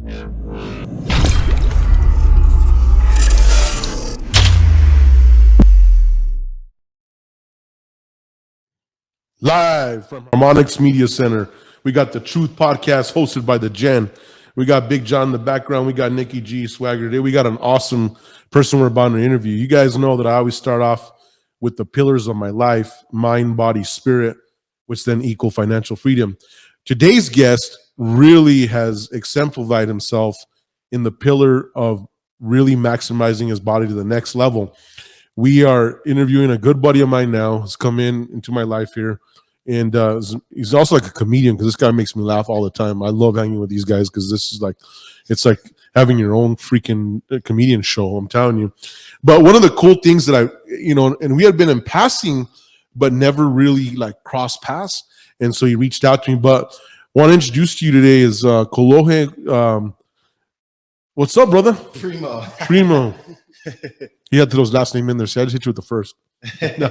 Live from Harmonix Media Center, we got the Truth Podcast hosted by the Gen. We got Big John in the background. We got Nikki G, Swagger today. We got an awesome person we're about to interview. You guys know that I always start off with the pillars of my life: mind, body, spirit, which then equal financial freedom. Today's guest really has exemplified himself in the pillar of really maximizing his body to the next level. We are interviewing a good buddy of mine now. He's come into my life here. And he's also like a comedian, because this guy makes me laugh all the time. I love hanging with these guys because this is like, it's like having your own freaking comedian show, I'm telling you. But one of the cool things that and we had been in passing, but never really like cross paths. And so he reached out to me. But want to introduce to you today is Kolohe. What's up, brother? Primeau. He had to those last name in there, so I just hit you with the first. No.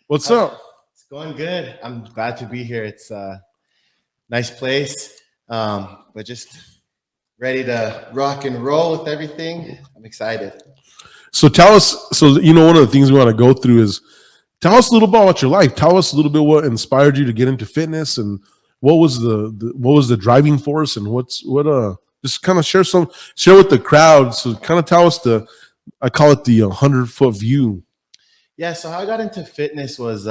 What's up? It's going good. I'm glad to be here. It's a nice place, but just ready to rock and roll with everything. I'm excited. So tell us, one of the things we want to go through is tell us a little about your life. Tell us a little bit what inspired you to get into fitness, and what was the driving force, and just kind of share with the crowd. So kind of tell us I call it the 100-foot view. Yeah. So how I got into fitness was,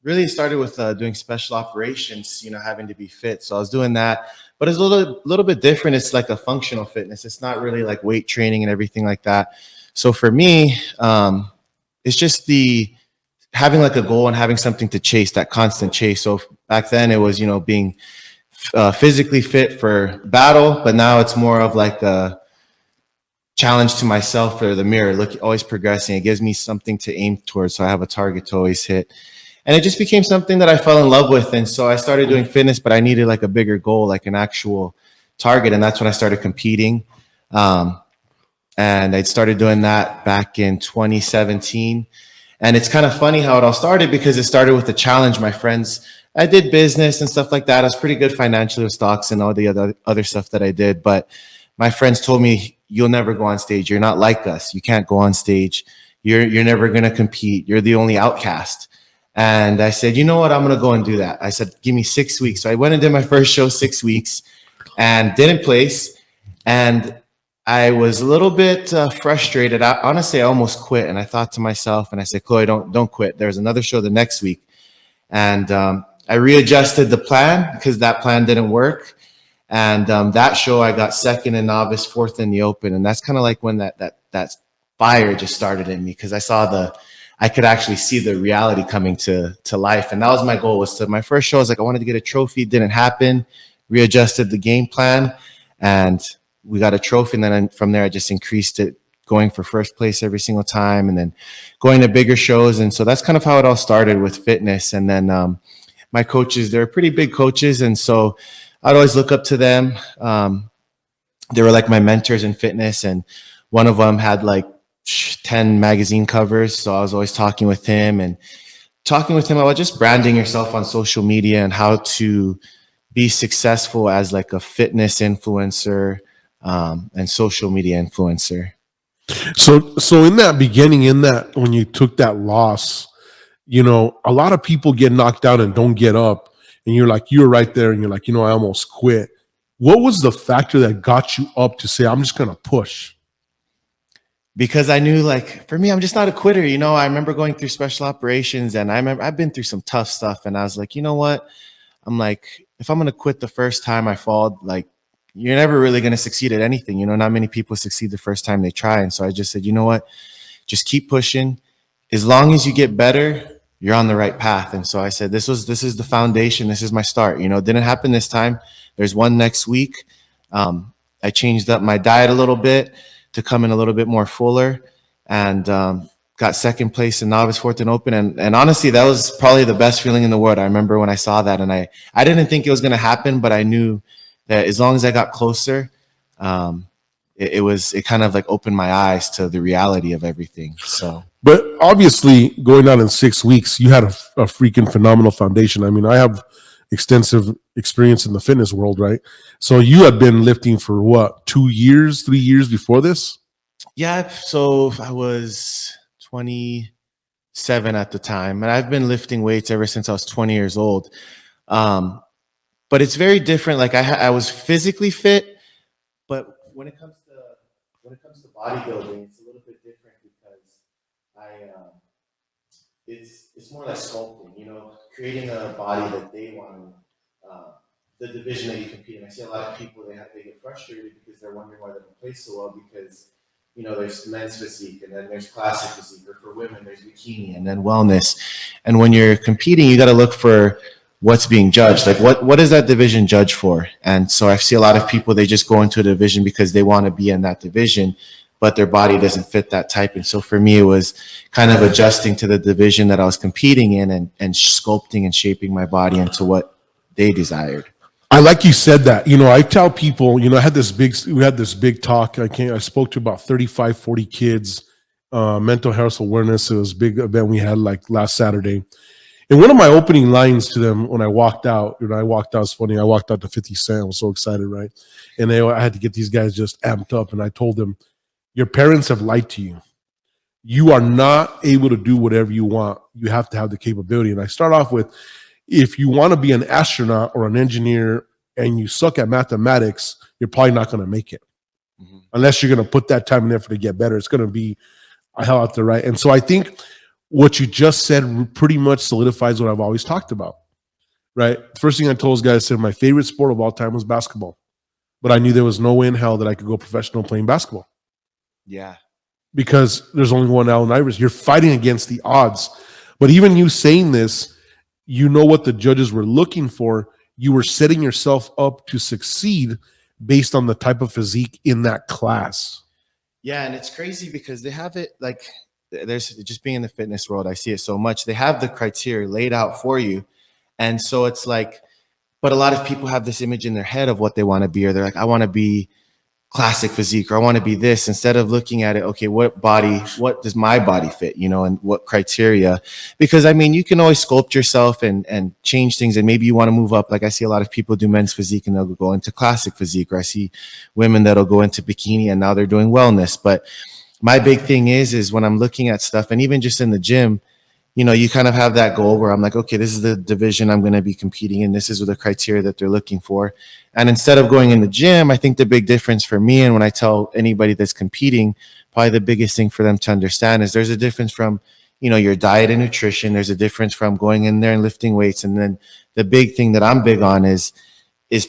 really started with doing special operations, having to be fit. So I was doing that, but it's a little bit different. It's like a functional fitness. It's not really like weight training and everything like that. So for me, it's just having like a goal and having something to chase, that constant chase. So back then it was, being physically fit for battle, but now it's more of like a challenge to myself for the mirror, always progressing. It gives me something to aim towards. So I have a target to always hit. And it just became something that I fell in love with. And so I started doing fitness, but I needed like a bigger goal, like an actual target. And that's when I started competing. And I started doing that back in 2017. And it's kind of funny how it all started, because it started with a challenge. My friends, I did business and stuff like that. I was pretty good financially with stocks and all the other stuff that I did. But my friends told me, you'll never go on stage. You're not like us. You can't go on stage. You're never going to compete. You're the only outcast. And I said, you know what? I'm going to go and do that. I said, give me 6 weeks. So I went and did my first show 6 weeks and didn't place. And I was a little bit frustrated. Honestly, I almost quit. And I thought to myself, and I said, Chloe, don't quit. There's another show the next week. And I readjusted the plan, because that plan didn't work. And that show, I got second in novice, fourth in the open. And that's kind of like when that fire just started in me, because I could actually see the reality coming to life. And that was my goal. My first show was like, I wanted to get a trophy. It didn't happen. Readjusted the game plan, and we got a trophy. And then from there, I just increased it, going for first place every single time, and then going to bigger shows. And so that's kind of how it all started with fitness. And then my coaches, they're pretty big coaches. And so I'd always look up to them. They were like my mentors in fitness. And one of them had like 10 magazine covers. So I was always talking with him about just branding yourself on social media and how to be successful as like a fitness influencer and social media influencer. So in that beginning, when you took that loss, a lot of people get knocked out and don't get up, and you're right there and you're like, I almost quit. What was the factor that got you up to say, I'm just going to push? Because I knew, like, for me, I'm just not a quitter. I remember going through special operations, and I've been through some tough stuff. And I was like, you know what? I'm like, if I'm going to quit the first time I fall, like, you're never really going to succeed at anything. Not many people succeed the first time they try. And so I just said, you know what? Just keep pushing. As long as you get better, you're on the right path. And so I said, this is the foundation. This is my start. It didn't happen this time. There's one next week. I changed up my diet a little bit to come in a little bit more fuller, and got second place in novice, fourth in open. And honestly, that was probably the best feeling in the world. I remember when I saw that, and I didn't think it was going to happen, but I knew that as long as I got closer, it kind of like opened my eyes to the reality of everything. So, but obviously going out in 6 weeks, you had a freaking phenomenal foundation. I mean, I have extensive experience in the fitness world, right? So you had been lifting for what, 2 years, 3 years before this? Yeah, so I was 27 at the time, and I've been lifting weights ever since I was 20 years old. Um, but it's very different. Like I was physically fit, but when it comes to bodybuilding, it's a little bit different because it's more like sculpting. Creating a body that they want to. The division that you compete in. I see a lot of people they get frustrated because they're wondering why they don't play so well because there's men's physique and then there's classic physique, or for women there's bikini and then wellness. And when you're competing, you got to look for what's being judged. Like what is that division judged for? And so I see a lot of people, they just go into a division because they want to be in that division, but their body doesn't fit that type. And so for me, it was kind of adjusting to the division that I was competing in and sculpting and shaping my body into what they desired. I like you said that. I tell people, we had this big talk. I spoke to about 35, 40 kids, mental health awareness. It was a big event we had like last Saturday. And one of my opening lines to them when I walked out, it's funny, I walked out to 50 Cent. I was so excited, right? And I had to get these guys just amped up. And I told them, your parents have lied to you. You are not able to do whatever you want. You have to have the capability. And I start off with, if you want to be an astronaut or an engineer and you suck at mathematics, you're probably not going to make it. Mm-hmm. Unless you're going to put that time and effort to get better. It's going to be a hell out there, right? And so I think what you just said pretty much solidifies what I've always talked about, right? The first thing I told those guys, I said my favorite sport of all time was basketball. But I knew there was no way in hell that I could go professional playing basketball. Yeah. Because there's only one Allen Iverson. You're fighting against the odds. But even you saying this, you know what the judges were looking for. You were setting yourself up to succeed based on the type of physique in that class. Yeah, and it's crazy because they have it like there's just being in the fitness world. I see it so much. They have the criteria laid out for you. And so it's like, but a lot of people have this image in their head of what they want to be, or they're like, I want to be classic physique, or I want to be this, instead of looking at it, okay, what does my body fit, and what criteria? Because you can always sculpt yourself and change things, and maybe you want to move up. Like I see a lot of people do men's physique and they'll go into classic physique, or I see women that'll go into bikini and now they're doing wellness. But my big thing is when I'm looking at stuff, and even just in the gym, you kind of have that goal where I'm like, okay, this is the division I'm going to be competing in. This is the criteria that they're looking for. And instead of going in the gym, I think the big difference for me, and when I tell anybody that's competing, probably the biggest thing for them to understand is there's a difference from, your diet and nutrition. There's a difference from going in there and lifting weights. And then the big thing that I'm big on is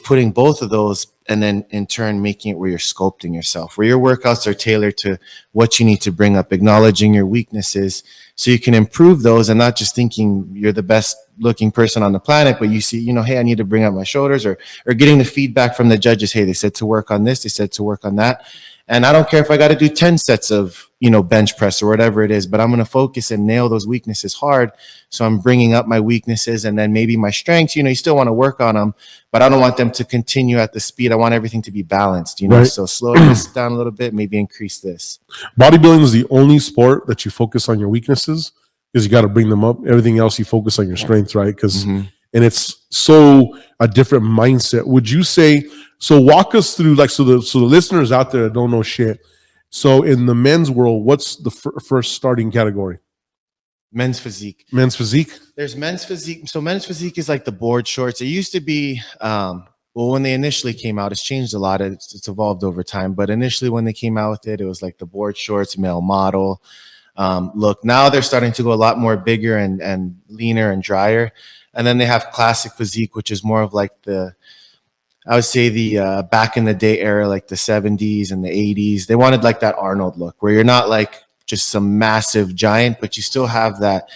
putting both of those, and then in turn making it where you're sculpting yourself, where your workouts are tailored to what you need to bring up, acknowledging your weaknesses so you can improve those, and not just thinking you're the best looking person on the planet, but you see, hey, I need to bring up my shoulders, or getting the feedback from the judges. Hey, they said to work on this, they said to work on that. And I don't care if I got to do 10 sets of, bench press or whatever it is, but I'm going to focus and nail those weaknesses hard. So I'm bringing up my weaknesses, and then maybe my strengths, you still want to work on them, but I don't want them to continue at the speed. I want everything to be balanced, right. So slow this down a little bit, maybe increase this. Bodybuilding is the only sport that you focus on your weaknesses, because you got to bring them up. Everything else you focus on your strengths, right? Because and it's so a different mindset. Would you say? So walk us through, like, so the listeners out there that don't know shit. So in the men's world, what's the first starting category? Men's physique. Men's physique. There's men's physique. So men's physique is like the board shorts. It used to be, when they initially came out, it's changed a lot. It's evolved over time. But initially when they came out with it, it was like the board shorts, male model look. Now they're starting to go a lot more bigger and leaner and drier. And then they have classic physique, which is more of like I would say the back in the day era, like the 70s and the 80s. They wanted like that Arnold look, where you're not like just some massive giant, but you still have that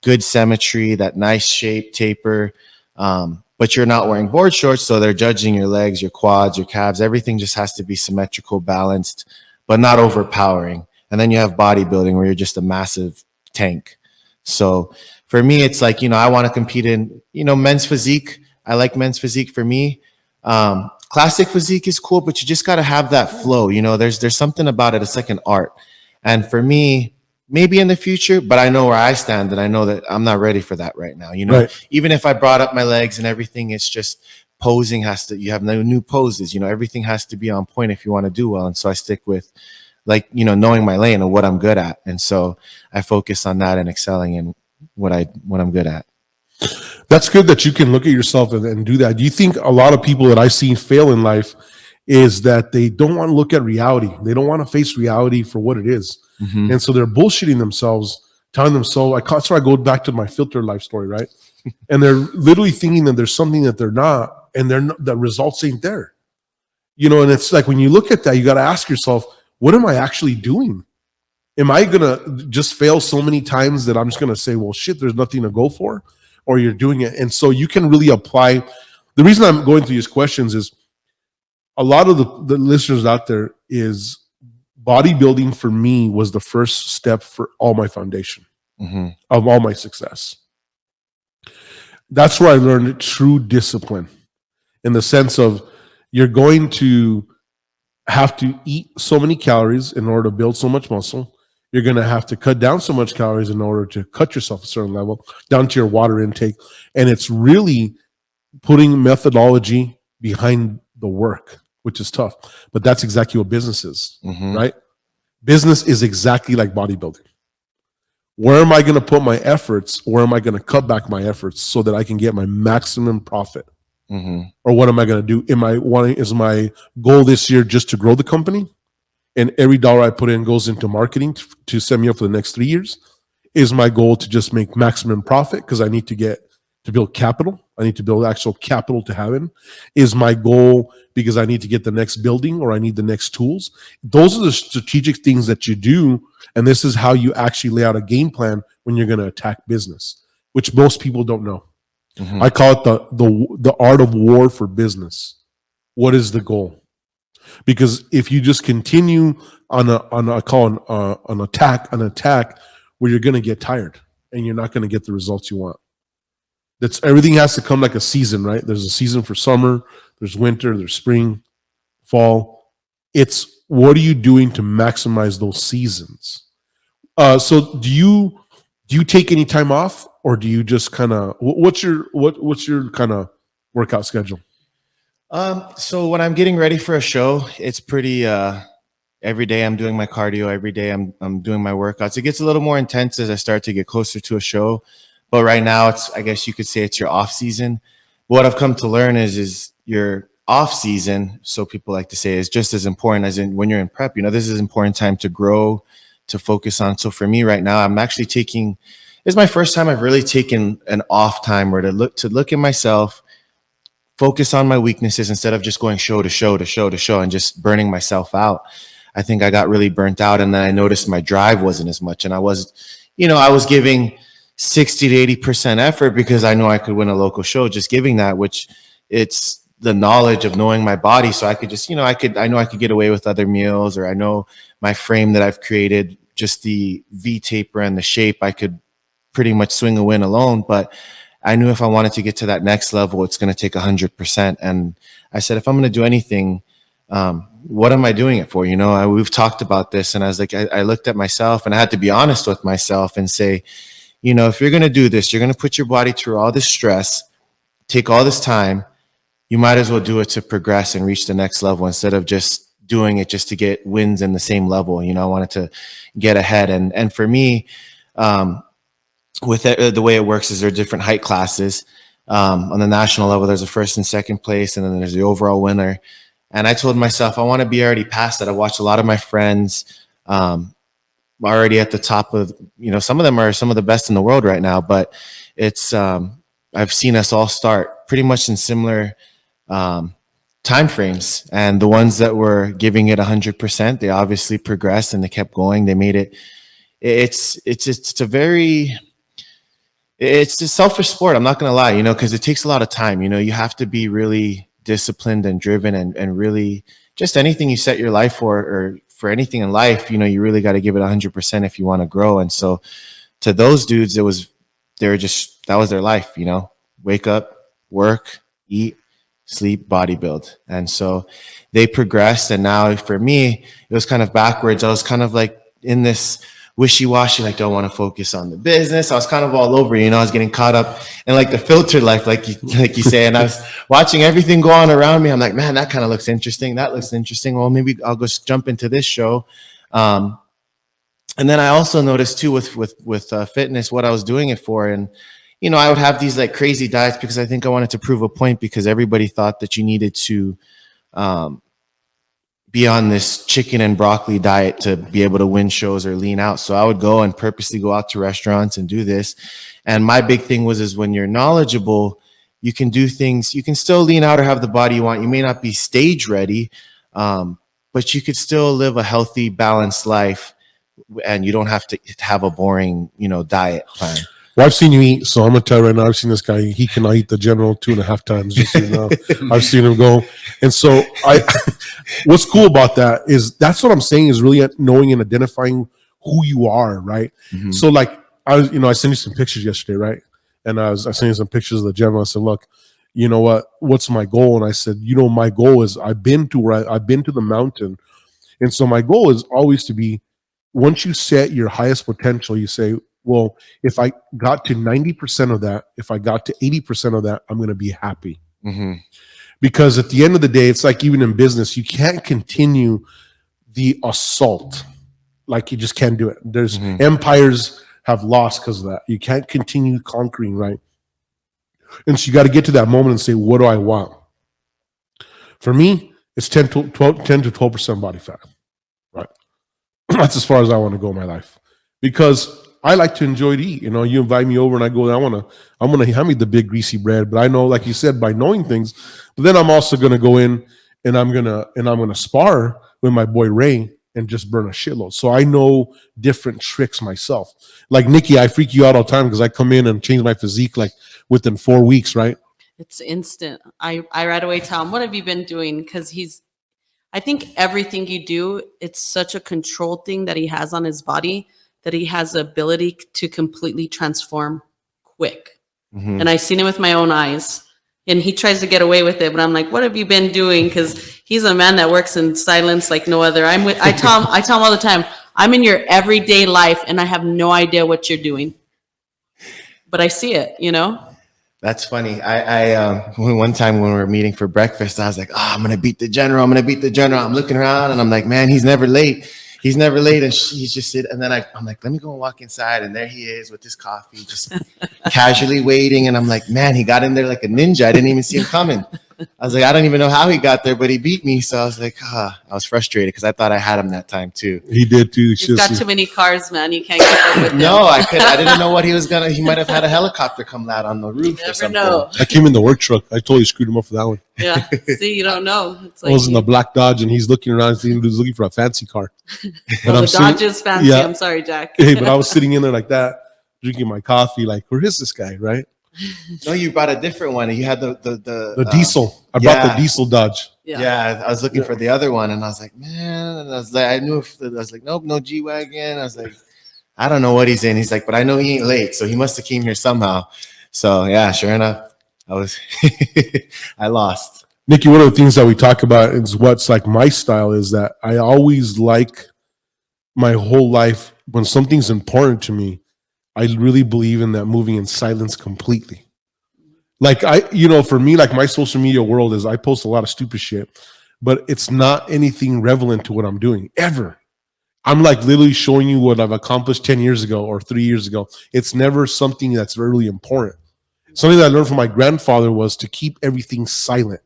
good symmetry, that nice shape, taper, but you're not wearing board shorts, so they're judging your legs, your quads, your calves. Everything just has to be symmetrical, balanced, but not overpowering. And then you have bodybuilding, where you're just a massive tank. So for me, it's like, I want to compete in, men's physique. I like men's physique for me. Classic physique is cool, but you just got to have that flow. There's something about it. It's like an art. And for me, maybe in the future, but I know where I stand, and I know that I'm not ready for that right now. Right. Even if I brought up my legs and everything, it's just posing you have no new poses, everything has to be on point if you want to do well. And so I stick with knowing my lane and what I'm good at. And so I focus on that and excelling in what I'm good at. That's good that you can look at yourself and do that. Do you think a lot of people that I see fail in life is that they don't want to look at reality? They don't want to face reality for what it is. Mm-hmm. And so they're bullshitting themselves, telling themselves, that's why I go back to my filter life story, right? And they're literally thinking that there's something that they're not, and the results ain't there. And it's like, when you look at that, you got to ask yourself, what am I actually doing? Am I going to just fail so many times that I'm just going to say, well, shit, there's nothing to go for? Or you're doing it. And so you can really apply. The reason I'm going through these questions is a lot of the listeners out there is bodybuilding for me was the first step for all my foundation of all my success. That's where I learned true discipline, in the sense of you're going to have to eat so many calories in order to build so much muscle. You're going to have to cut down so much calories in order to cut yourself a certain level, down to your water intake. And it's really putting methodology behind the work, which is tough. But that's exactly what business is, right? Business is exactly like bodybuilding. Where am I going to put my efforts? Where am I going to cut back my efforts so that I can get my maximum profit? Or what am I going to do? Is my goal this year just to grow the company? And every dollar I put in goes into marketing to set me up for the next 3 years? Is my goal to just make maximum profit because I need to build capital? I need to build actual capital to have it. Is my goal because I need to get the next building or I need the next tools? Those are the strategic things that you do. And this is how you actually lay out a game plan when you're going to attack business, which most people don't know. I call it the art of war for business. What is the goal? Because if you just continue on an attack where you're going to get tired and you're not going to get the results you want. Everything has to come like a season, right? There's a season for summer, there's winter, there's spring, fall. It's what are you doing to maximize those seasons? So do you take any time off, or do you just kind of what's your kind of workout schedule? So when I'm getting ready for a show, it's pretty every day I'm doing my cardio, every day I'm doing my workouts. It gets a little more intense as I start to get closer to a show. But right now I guess you could say it's your off season. What I've come to learn is your off season, so people like to say, is just as important as when you're in prep. This is an important time to grow, to focus on. So for me right now, I'm actually it's my first time I've really taken an off time where to look at myself, focus on my weaknesses instead of just going show to show to show to show and just burning myself out. I think I got really burnt out, and then I noticed my drive wasn't as much. And I was giving 60 to 80% effort because I know I could win a local show, just giving that, which it's the knowledge of knowing my body. So I could just, I know I could get away with other meals, or I know my frame that I've created, just the V taper and the shape, I could pretty much swing a win alone. But I knew if I wanted to get to that next level, it's going to take 100%. And I said, if I'm going to do anything, what am I doing it for? We've talked about this, and I was like, I looked at myself, and I had to be honest with myself and say, if you're going to do this, you're going to put your body through all this stress, take all this time, you might as well do it to progress and reach the next level instead of just doing it just to get wins in the same level. I wanted to get ahead. And for me, with the way it works is there are different height classes. On the national level, there's a first and second place, and then there's the overall winner. And I told myself, I want to be already past that. I watched a lot of my friends already at the top of, some of them are some of the best in the world right now, but it's, I've seen us all start pretty much in similar time frames. And the ones that were giving it 100%, they obviously progressed and they kept going. They made it. It's a selfish sport. I'm not going to lie, because it takes a lot of time. You have to be really disciplined and driven and really just anything you set your life for, or for anything in life, you really got to give it 100% if you want to grow. And so to those dudes, that was their life, wake up, work, eat, sleep, bodybuild. And so they progressed. And now for me, it was kind of backwards. I was kind of like in this wishy-washy, like, don't want to focus on the business. I was kind of all over, I was getting caught up in like the filter life, like you say, and I was watching everything go on around me. I'm like, man, that kind of looks interesting. That looks interesting. Well, maybe I'll go jump into this show. And then I also noticed too with fitness, what I was doing it for. And, I would have these like crazy diets because I think I wanted to prove a point, because everybody thought that you needed to be on this chicken and broccoli diet to be able to win shows or lean out. So I would go and purposely go out to restaurants and do this. And my big thing is when you're knowledgeable, you can do things, you can still lean out or have the body you want. You may not be stage ready, but you could still live a healthy, balanced life, and you don't have to have a boring, diet plan. Well, I've seen you eat, so I'm gonna tell you right now, I've seen this guy. He cannot eat the general 2.5 times. Just so you know. I've seen him go, and so what's cool about that is that's what I'm saying is really knowing and identifying who you are, right? Mm-hmm. So like I sent you some pictures yesterday, right? And I sent you some pictures of the general. I said, look, you know what's my goal? And I said, my goal is I've been to the mountain, and so my goal is always to be, once you set your highest potential, you say, well, if I got to 90% of that, if I got to 80% of that, I'm going to be happy. Mm-hmm. Because at the end of the day, it's like even in business, you can't continue the assault. Like you just can't do it. There's empires have lost because of that. You can't continue conquering, right? And so you got to get to that moment and say, what do I want? For me, it's 10 to 12% body fat, right? That's as far as I want to go in my life, because I like to enjoy to eat. You invite me over and I go, I'm gonna hand me the big greasy bread. But I know, like you said, by knowing things, but then I'm also gonna go in and I'm gonna spar with my boy Ray and just burn a shitload. So I know different tricks myself. Like Nikki, I freak you out all the time because I come in and change my physique like within 4 weeks, right? It's instant. I right away tell him, what have you been doing? Because I think everything you do, it's such a controlled thing that he has on his body that he has the ability to completely transform quick. Mm-hmm. And I've seen it with my own eyes. And he tries to get away with it, but I'm like, what have you been doing? Because he's a man that works in silence like no other. I tell him all the time, I'm in your everyday life and I have no idea what you're doing. But I see it, That's funny. I one time when we were meeting for breakfast, I was like, I'm going to beat the general. I'm looking around and I'm like, man, he's never late. And he's just sitting. And then I'm like, let me go and walk inside. And there he is with his coffee, just casually waiting. And I'm like, man, he got in there like a ninja. I didn't even see him coming. I was like, I don't even know how he got there, but he beat me. So I was like, I was frustrated because I thought I had him that time too. He did too. He's got too many cars, man. You can't keep up with him. No, I didn't know what he was gonna. He might have had a helicopter come out on the roof or something. Know. I came in the work truck. I totally screwed him up for that one. Yeah. See, you don't know. It's like I was in the black Dodge and he's looking around. He was looking for a fancy car. Well, the Dodge is fancy. Yeah. I'm sorry, Jack. Hey, but I was sitting in there like that, drinking my coffee. Like, where is this guy? Right? No, you brought a different one. You had the diesel. I brought the diesel Dodge. Yeah, I was looking for the other one, and I was like, man. And I was like, nope, no G-Wagon. I was like, I don't know what he's in. He's like, but I know he ain't late, so he must have came here somehow. So yeah, sure enough, I lost. Nikki, one of the things that we talk about is what's like my style is that I always like my whole life when something's important to me. I really believe in that moving in silence completely. Like for me, like my social media world is I post a lot of stupid shit, but it's not anything relevant to what I'm doing ever. I'm like literally showing you what I've accomplished 10 years ago or 3 years ago. It's never something that's really important. Something that I learned from my grandfather was to keep everything silent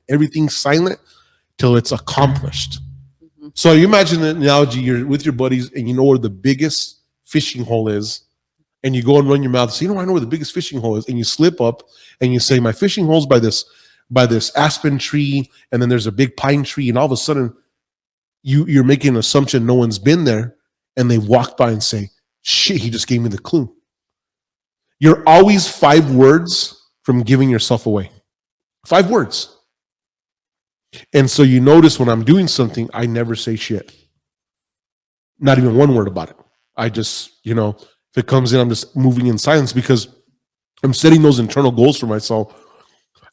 till it's accomplished. Mm-hmm. So you imagine the analogy, you're with your buddies and you know where the biggest fishing hole is. And you go and run your mouth. So I know where the biggest fishing hole is. And you slip up and you say, my fishing hole's by this aspen tree. And then there's a big pine tree. And all of a sudden you're making an assumption no one's been there. And they walk by and say, shit, he just gave me the clue. You're always 5 words from giving yourself away. 5 words. And so you notice when I'm doing something, I never say shit. Not even 1 word about it. I just, if it comes in, I'm just moving in silence because I'm setting those internal goals for myself.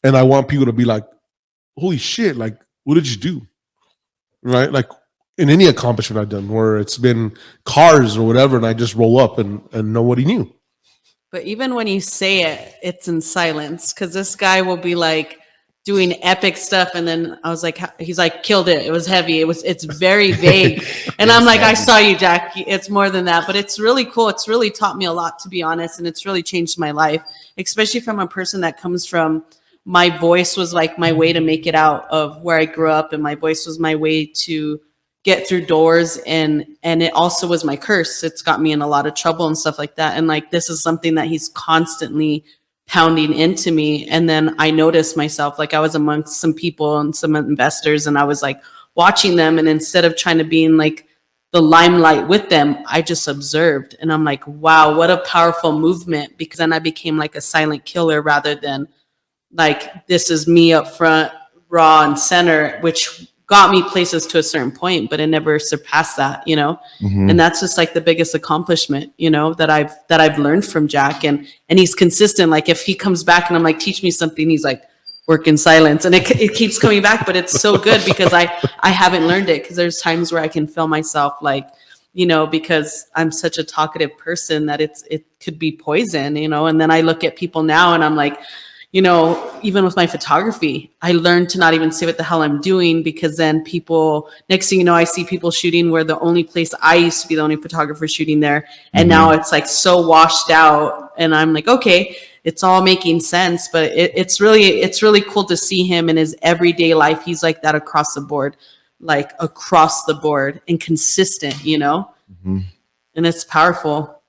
And I want people to be like, holy shit, like, what did you do? Right? Like, in any accomplishment I've done, where it's been cars or whatever, and I just roll up and nobody knew. But even when you say it, it's in silence because this guy will be like doing epic stuff, and then I was like, he's like, killed it. It was heavy. It's very vague, and I'm like, I saw you, Jack. It's more than that, but it's really cool. It's really taught me a lot, to be honest, and it's really changed my life, especially from a person that comes from. My voice was like my way to make it out of where I grew up, and my voice was my way to get through doors, and it also was my curse. It's got me in a lot of trouble and stuff like that, and like this is something that he's constantly pounding into me. And then I noticed myself, like I was amongst some people and some investors, and I was like watching them, and instead of trying to be in like the limelight with them, I just observed, and I'm like, wow, what a powerful movement, because then I became like a silent killer rather than like this is me up front, raw and center, which got me places to a certain point, but it never surpassed that, you know? And that's just like the biggest accomplishment, you know, that I've learned from Jack. And he's consistent. Like if he comes back and I'm like, teach me something, he's like, work in silence. And it keeps coming back, but it's so good because I haven't learned it. Cause there's times where I can feel myself like, you know, because I'm such a talkative person that it could be poison, you know? And then I look at people now and I'm like, you know, even with my photography, I learned to not even say what the hell I'm doing, because then people, next thing you know, I see people shooting where the only place I used to be the only photographer shooting there. And now it's like so washed out. And I'm like, okay, it's all making sense. But it's really cool to see him in his everyday life. He's like that across the board, and consistent, you know, and it's powerful.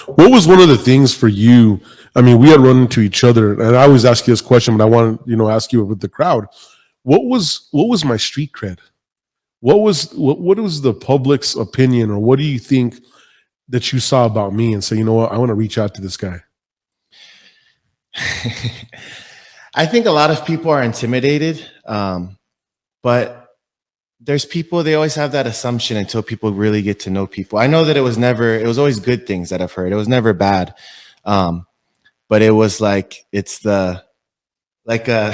What was one of the things for you? I mean, we had run into each other, and I always ask you this question, but I want to, ask you with the crowd. What was my street cred? What was the public's opinion, or what do you think that you saw about me and say, you know what, I want to reach out to this guy? I think a lot of people are intimidated, but there's people, they always have that assumption until people really get to know people. I know that it was always good things that I've heard. It was never bad. But it was like, it's like the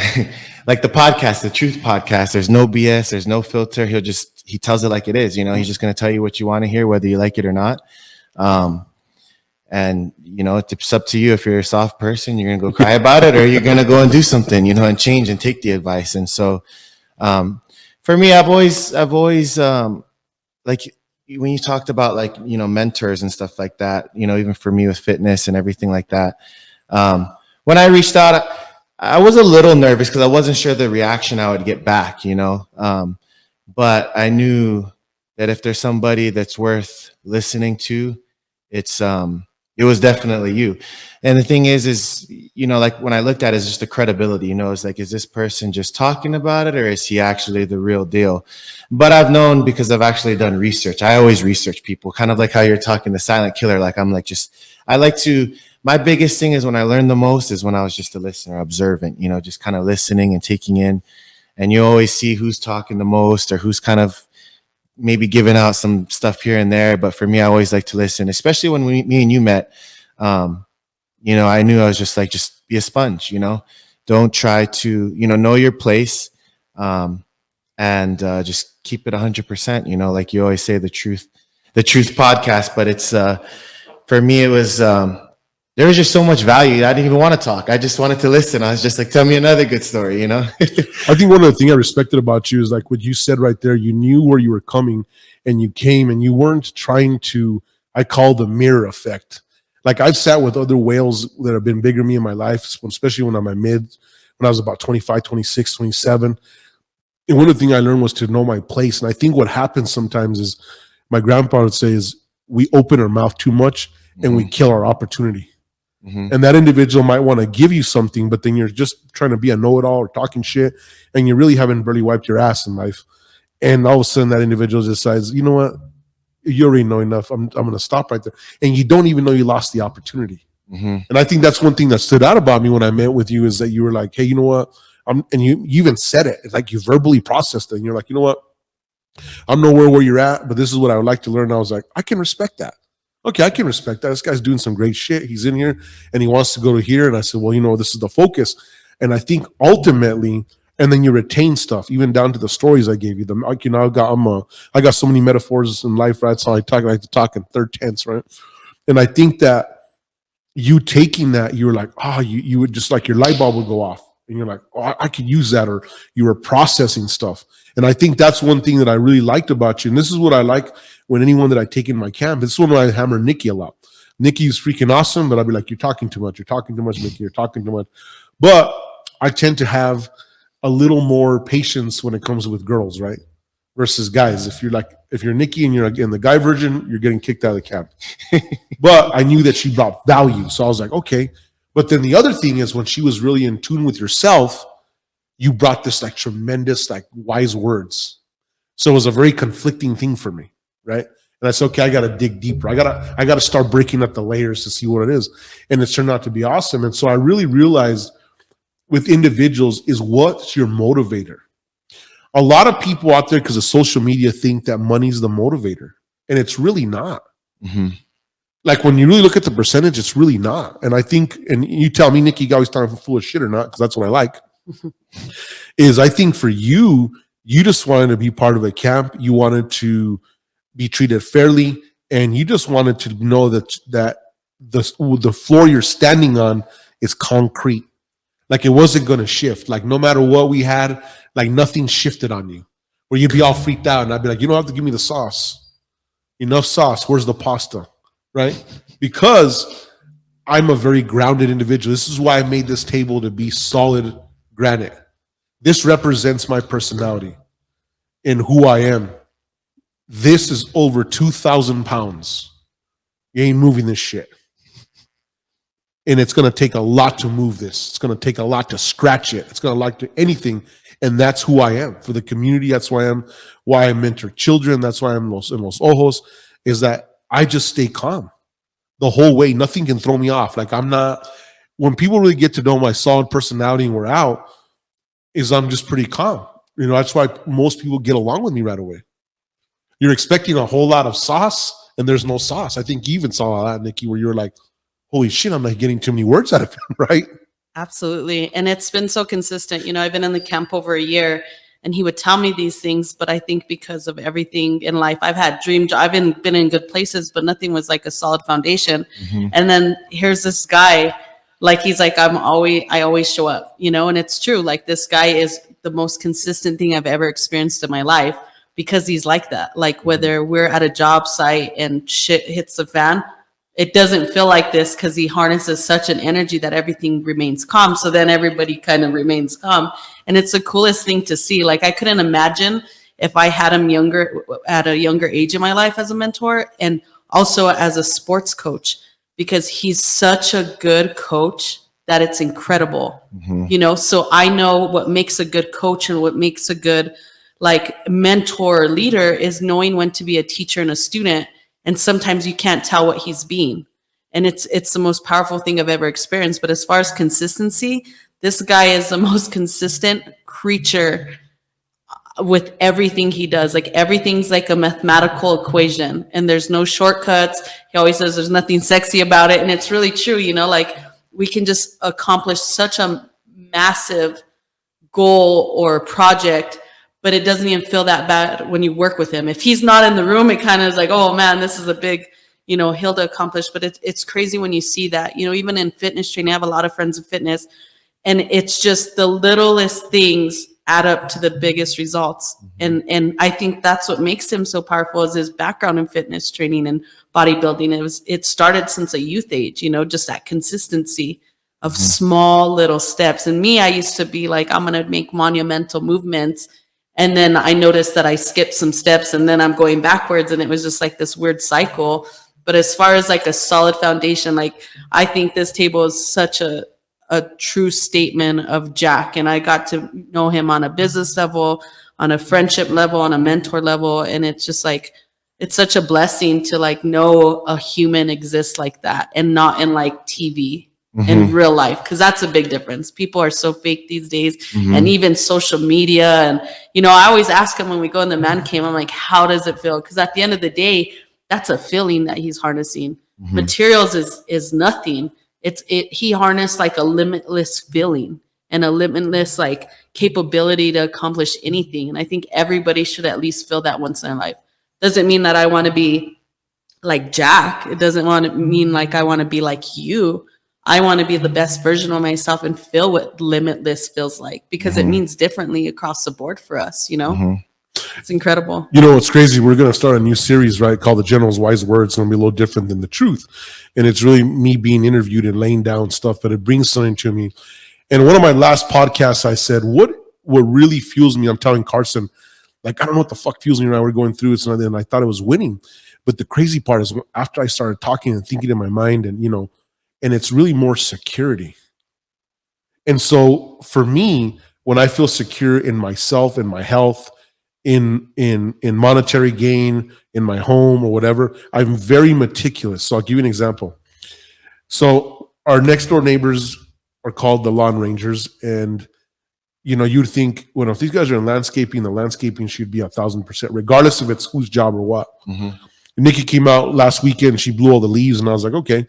podcast, the Truth Podcast. There's no BS. There's no filter. He tells it like it is, he's just going to tell you what you want to hear, whether you like it or not. And, it's up to you. If you're a soft person, you're going to go cry about it, or you're going to go and do something, and change and take the advice. And so, for me, I've always like when you talked about like, mentors and stuff like that, even for me with fitness and everything like that. When I reached out, I was a little nervous because I wasn't sure the reaction I would get back, but I knew that if there's somebody that's worth listening to, it was definitely you. And the thing is, like when I looked at it, it's just the credibility, it's like, is this person just talking about it, or is he actually the real deal? But I've known, because I've actually done research. I always research people, kind of like how you're talking the silent killer. Like my biggest thing is when I learn the most is when I was just a listener, observant, just kind of listening and taking in. And you always see who's talking the most, or who's kind of maybe giving out some stuff here and there. But for me, I always like to listen, especially when me and you met. I knew I was just be a sponge, don't try to, know your place, and just keep it 100%, like you always say, the truth podcast. But it's, for me, it was, there was just so much value. I didn't even want to talk. I just wanted to listen. I was just like, tell me another good story, I think one of the things I respected about you is like what you said right there. You knew where you were coming, and you came, and you weren't trying to, I call the mirror effect. Like I've sat with other whales that have been bigger than me in my life, especially when I'm in my mid, when I was about 25, 26, 27. And one of the things I learned was to know my place. And I think what happens sometimes is, my grandpa would say, is we open our mouth too much and we kill our opportunity. And that individual might want to give you something, but then you're just trying to be a know-it-all or talking shit, and you really haven't barely wiped your ass in life. And all of a sudden that individual decides, you know what, you already know enough. I'm going to stop right there. And you don't even know you lost the opportunity. And I think that's one thing that stood out about me when I met with you, is that you were like, hey, you know what? And you even said it. It's like you verbally processed it. And you're like, you know what? I'm nowhere where you're at, but this is what I would like to learn. And I was like, I can respect that. Okay, I can respect that. This guy's doing some great shit. He's in here and he wants to go to here. And I said, well, this is the focus. And I think ultimately And then you retain stuff, even down to the stories I gave you. Like, you know, I got so many metaphors in life, right? That's how I like to talk in third tense, right? And I think that you taking that, you were like, you would just like your light bulb would go off, and you're like, oh, I could use that, or you were processing stuff. And I think that's one thing that I really liked about you. And this is what I like when anyone that I take in my camp. This is when I hammer Nikki a lot. Nikki's freaking awesome, but I'll be like, you're talking too much. You're talking too much, Nikki. You're talking too much. But I tend to have a little more patience when it comes with girls, right? Versus guys. If you're Nikki and you're again the guy version, you're getting kicked out of the camp. But I knew that she brought value. So I was like, okay. But then the other thing is when she was really in tune with yourself, you brought this like tremendous, like wise words. So it was a very conflicting thing for me, right? And I said, okay, I got to dig deeper. I got to start breaking up the layers to see what it is. And it turned out to be awesome. And so I really realized with individuals is what's your motivator. A lot of people out there, because of social media, think that money's the motivator. And it's really not. Mm-hmm. Like when you really look at the percentage, it's really not. And I think, and you tell me, Nikki, you always talking full of shit or not, because that's what I like, is I think for you, you just wanted to be part of a camp. You wanted to be treated fairly. And you just wanted to know that the floor you're standing on is concrete. Like it wasn't going to shift. Like no matter what we had, like nothing shifted on you. Where you'd be all freaked out. And I'd be like, you don't have to give me the sauce. Enough sauce. Where's the pasta? Right? Because I'm a very grounded individual. This is why I made this table to be solid granite. This represents my personality and who I am. This is over 2,000 pounds. You ain't moving this shit. And it's going to take a lot to move this. It's going to take a lot to scratch it. It's going to like to anything. And that's who I am for the community. That's why I mentor children. That's why I'm Los Ojos, is that I just stay calm the whole way. Nothing can throw me off. Like I'm not, when people really get to know my solid personality and we're out, is I'm just pretty calm. You know, that's why most people get along with me right away. You're expecting a whole lot of sauce and there's no sauce. I think you even saw that, Nikki, where you were like, holy shit, I'm not getting too many words out of him, right? Absolutely. And it's been so consistent. You know, I've been in the camp over a year and he would tell me these things, but I think because of everything in life, I've had dream jobs, I've been in good places, but nothing was like a solid foundation. Mm-hmm. And then here's this guy, like, he's like, I always show up, you know, and it's true. Like this guy is the most consistent thing I've ever experienced in my life because he's like that. Like whether we're at a job site and shit hits the fan, it doesn't feel like this because he harnesses such an energy that everything remains calm. So then everybody kind of remains calm. And it's the coolest thing to see. Like I couldn't imagine if I had him at a younger age in my life as a mentor and also as a sports coach, because he's such a good coach that it's incredible. Mm-hmm. You know, so I know what makes a good coach and what makes a good like mentor leader is knowing when to be a teacher and a student. And sometimes you can't tell what he's being. And it's the most powerful thing I've ever experienced. But as far as consistency, this guy is the most consistent creature with everything he does. Like everything's like a mathematical equation and there's no shortcuts. He always says there's nothing sexy about it. And it's really true, you know, like we can just accomplish such a massive goal or project, but it doesn't even feel that bad when you work with him. If he's not in the room, it kind of is like, oh man, this is a big, you know, hill to accomplish. But it's crazy when you see that, you know, even in fitness training, I have a lot of friends in fitness, and it's just the littlest things add up to the biggest results. And I think that's what makes him so powerful is his background in fitness training and bodybuilding. It started since a youth age, you know, just that consistency of small little steps. And me, I used to be like, I'm going to make monumental movements. And then I noticed that I skipped some steps and then I'm going backwards. And it was just like this weird cycle. But as far as like a solid foundation, like I think this table is such a true statement of Jack. And I got to know him on a business level, on a friendship level, on a mentor level. And it's just like, it's such a blessing to like know a human exists like that and not in like TV. In real life, because that's a big difference. People are so fake these days, and even social media. And you know, I always ask him when we go in the man cave, I'm like, how does it feel? Because at the end of the day, that's a feeling that he's harnessing. Materials is nothing. He harnessed like a limitless feeling, and a limitless like capability to accomplish anything. And I think everybody should at least feel that once in their life. Doesn't mean that I want to be like Jack. It doesn't want to mean like I want to be like you. I want to be the best version of myself and feel what limitless feels like, because it means differently across the board for us, you know? It's incredible. You know, it's crazy. We're going to start a new series, right, called The General's Wise Words. It's going to be a little different than the truth. And it's really me being interviewed and laying down stuff, but it brings something to me. And one of my last podcasts, I said, what really fuels me? I'm telling Carson, like, I don't know what the fuck fuels me right now. We're going through it. And I thought it was winning. But the crazy part is after I started talking and thinking in my mind, and, you know, and it's really more security. And so for me, when I feel secure in myself, in my health, in monetary gain, in my home or whatever, I'm very meticulous. So I'll give you an example. So our next door neighbors are called the lawn rangers. And, you know, you'd think, well, if these guys are in landscaping, the landscaping should be 1,000%, regardless if it's whose job or what. Nikki came out last weekend, she blew all the leaves, and I was like, okay.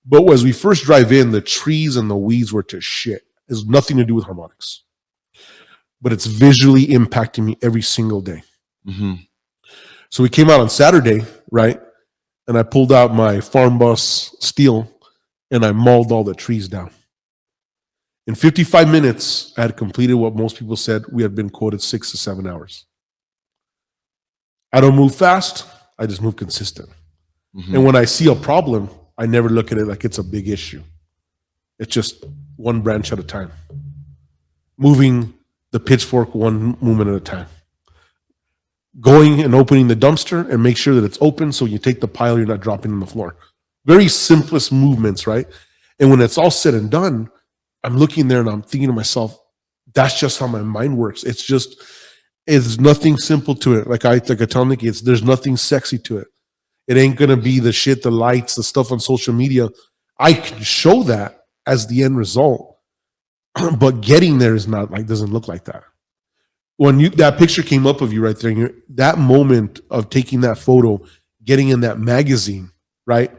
But as we first drive in, the trees and the weeds were to shit. It has nothing to do with harmonics. But it's visually impacting me every single day. So we came out on Saturday, right? And I pulled out my farm bus steel and I mauled all the trees down. In 55 minutes, I had completed what most people said we had been quoted 6 to 7 hours. I don't move fast. I just move consistent. And when I see a problem, I never look at it like it's a big issue. It's just one branch at a time. Moving the pitchfork one movement at a time. Going and opening the dumpster and make sure that it's open so you take the pile, you're not dropping on the floor. Very simplest movements, right? And when it's all said and done, I'm looking there and I'm thinking to myself, that's just how my mind works. It's nothing simple to it. Like I tell Nikki, there's nothing sexy to it. It ain't gonna be the shit, the lights, the stuff on social media. I can show that as the end result, but getting there is not like, doesn't look like that. When that picture came up of you right there, that moment of taking that photo, getting in that magazine, right?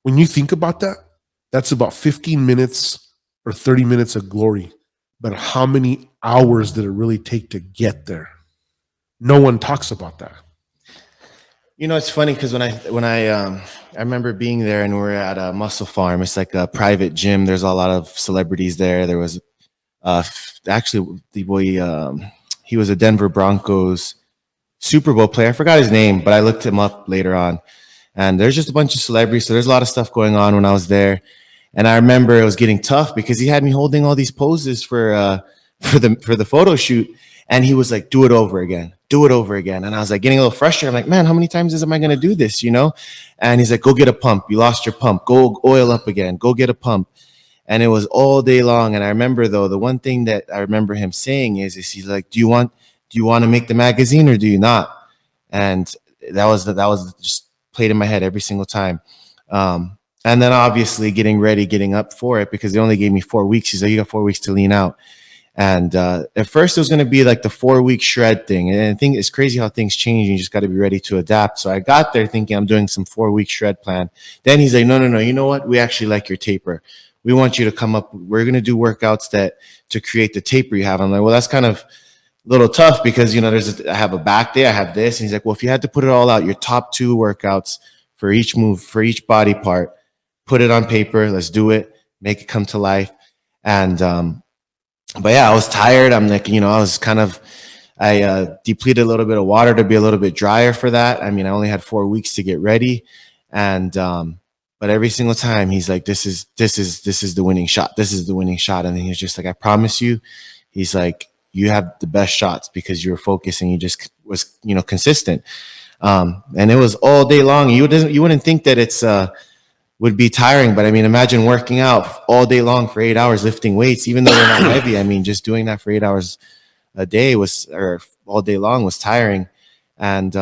When you think about that, that's about 15 minutes or 30 minutes of glory. But how many hours did it really take to get there? No one talks about that. You know, it's funny because when I remember being there and we're at a muscle farm. It's like a private gym. There's a lot of celebrities there. There was actually the boy. He was a Denver Broncos Super Bowl player. I forgot his name, but I looked him up later on. And there's just a bunch of celebrities. So there's a lot of stuff going on when I was there. And I remember it was getting tough because he had me holding all these poses for the photo shoot. And he was like, do it over again. Do it over again. And I was like getting a little frustrated. I'm like, man, how many times am I going to do this? You know? And he's like, go get a pump. You lost your pump. Go oil up again. Go get a pump. And it was all day long. And I remember though, the one thing that I remember him saying is he's like, do you want to make the magazine or do you not? And that was just played in my head every single time. And then obviously getting ready, getting up for it, because they only gave me 4 weeks. He's like, you got 4 weeks to lean out. And at first it was going to be like the 4-week shred thing. And I think it's crazy how things change. You just got to be ready to adapt. So I got there thinking I'm doing some 4-week shred plan. Then he's like, no. You know what? We actually like your taper. We want you to come up. We're going to do workouts to create the taper you have. I'm like, well, that's kind of a little tough because, you know, I have a back day. I have this. And he's like, well, if you had to put it all out, your top 2 workouts for each move, for each body part, put it on paper. Let's do it. Make it come to life. And, but yeah, I was tired. I'm like, you know, I depleted a little bit of water to be a little bit drier for that. I mean, I only had 4 weeks to get ready. And, but every single time he's like, this is the winning shot. This is the winning shot. And then he's just like, I promise you, he's like, you have the best shots because you were focused and you just was, you know, consistent. And it was all day long. You wouldn't think that it's, would be tiring, but I mean, imagine working out all day long for 8 hours, lifting weights, even though they're not heavy. I mean, just doing that for 8 hours a day or all day long was tiring. And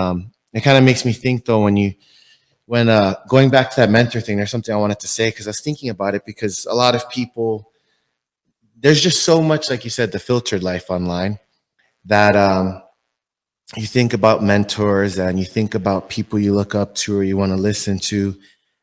it kind of makes me think though, when going back to that mentor thing, there's something I wanted to say because I was thinking about it because a lot of people, there's just so much, like you said, the filtered life online that you think about mentors and you think about people you look up to or you want to listen to.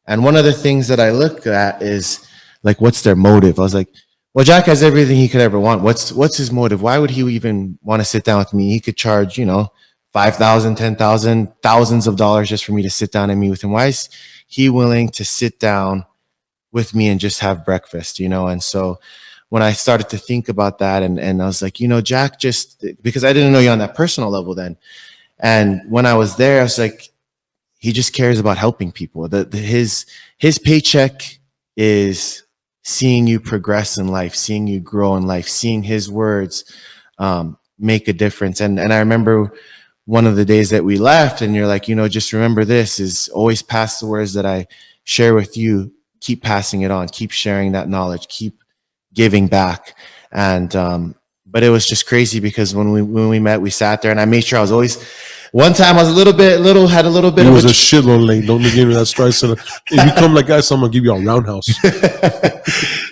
And one of the things that I look at is like, what's their motive? I was like, well, Jack has everything he could ever want. What's his motive? Why would he even want to sit down with me? He could charge, $5,000, $10,000, thousands of dollars just for me to sit down and meet with him. Why is he willing to sit down with me and just have breakfast, And so when I started to think about that, and I was like, Jack, just because I didn't know you on that personal level then. And when I was there, I was like, he just cares about helping people. His paycheck is seeing you progress in life, seeing you grow in life, seeing his words make a difference. And I remember one of the days that we left, and you're like, just remember this is always pass the words that I share with you. Keep passing it on, keep sharing that knowledge, keep giving back. And but it was just crazy because when we met, we sat there, and I made sure I was always. One time I was had a little bit. It of was a shitload late. Don't give me that strike. If you come like that, I'm gonna give you a roundhouse.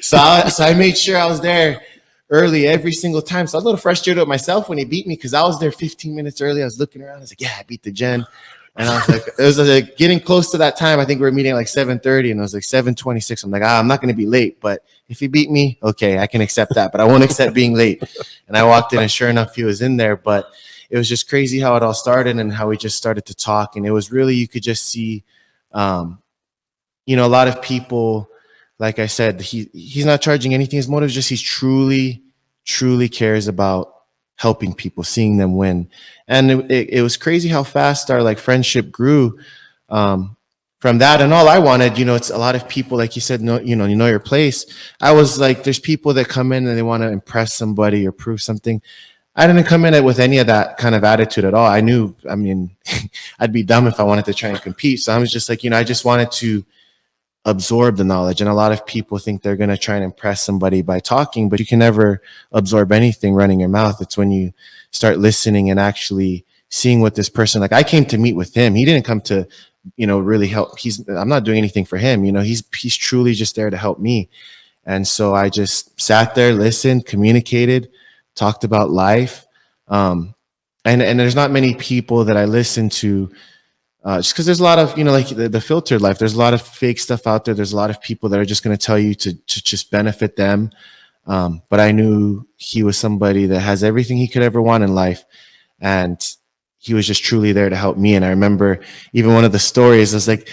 So I made sure I was there early every single time. So I was a little frustrated with myself when he beat me because I was there 15 minutes early. I was looking around. I was like, yeah, I beat the gen. And I was like, it was like getting close to that time. I think we were meeting at like 7:30, and it was like 7:26. I'm like, I'm not going to be late, but if he beat me, okay, I can accept that, but I won't accept being late. And I walked in, and sure enough, he was in there. But it was just crazy how it all started and how we just started to talk. And it was really, you could just see, a lot of people, like I said, he's not charging anything. His motive is just, he truly cares about helping people, seeing them win. And it was crazy how fast our friendship grew from that. And all I wanted, it's a lot of people, like you said, know your place. I was like, there's people that come in and they want to impress somebody or prove something. I didn't come in with any of that kind of attitude at all. I'd be dumb if I wanted to try and compete. So I was just like, I just wanted to absorb the knowledge. And a lot of people think they're going to try and impress somebody by talking, but you can never absorb anything running your mouth. It's when you start listening and actually seeing what this person, like I came to meet with him. He didn't come to, really help. I'm not doing anything for him. He's truly just there to help me. And so I just sat there, listened, communicated, talked about life. And there's not many people that I listen to just because there's a lot of, like the filtered life. There's a lot of fake stuff out there. There's a lot of people that are just going to tell you to just benefit them. But I knew he was somebody that has everything he could ever want in life. And he was just truly there to help me. And I remember even one of the stories, I was like,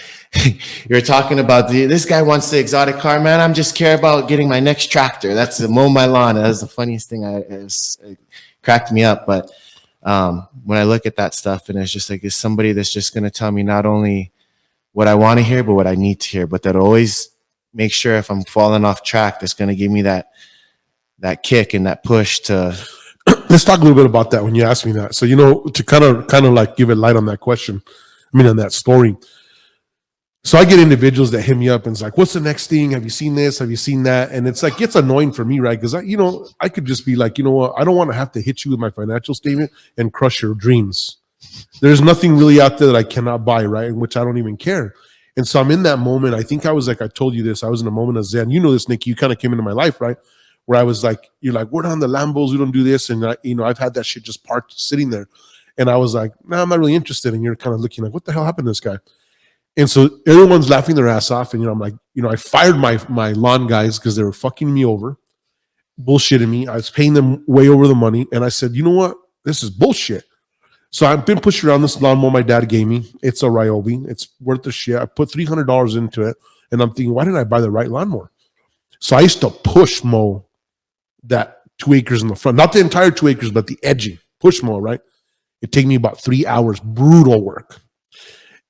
you're talking about this guy wants the exotic car, man. I'm just care about getting my next tractor. That's to mow my lawn. That was the funniest thing. It cracked me up. But when I look at that stuff, and it's just like, it's somebody that's just going to tell me not only what I want to hear, but what I need to hear, but that always make sure if I'm falling off track, that's going to give me that kick and that push to. Let's talk a little bit about that when you asked me that. So, to kind of like give it light on that question, on that story. So I get individuals that hit me up and it's like, what's the next thing? Have you seen this? Have you seen that? And it's like, it's annoying for me, right? Because I could just be like, what? I don't want to have to hit you with my financial statement and crush your dreams. There's nothing really out there that I cannot buy, right? In which I don't even care. And so I'm in that moment. I think I was like, I told you this, I was in a moment of Zen. You know this, Nikki, you kind of came into my life, right? Where I was like, you're like, we're on the Lambos, we don't do this. And I've had that shit just parked sitting there. And I was like, no, I'm not really interested. And you're kind of looking like, what the hell happened to this guy? And so everyone's laughing their ass off. And, I'm like, I fired my lawn guys because they were fucking me over, bullshitting me. I was paying them way over the money. And I said, you know what? This is bullshit. So I've been pushing around this lawnmower my dad gave me. It's a Ryobi. It's worth the shit. I put $300 into it. And I'm thinking, why didn't I buy the right lawnmower? So I used to push mow that 2 acres in the front. Not the entire 2 acres, but the edging. Push mow, right? It'd take me about 3 hours. Brutal work.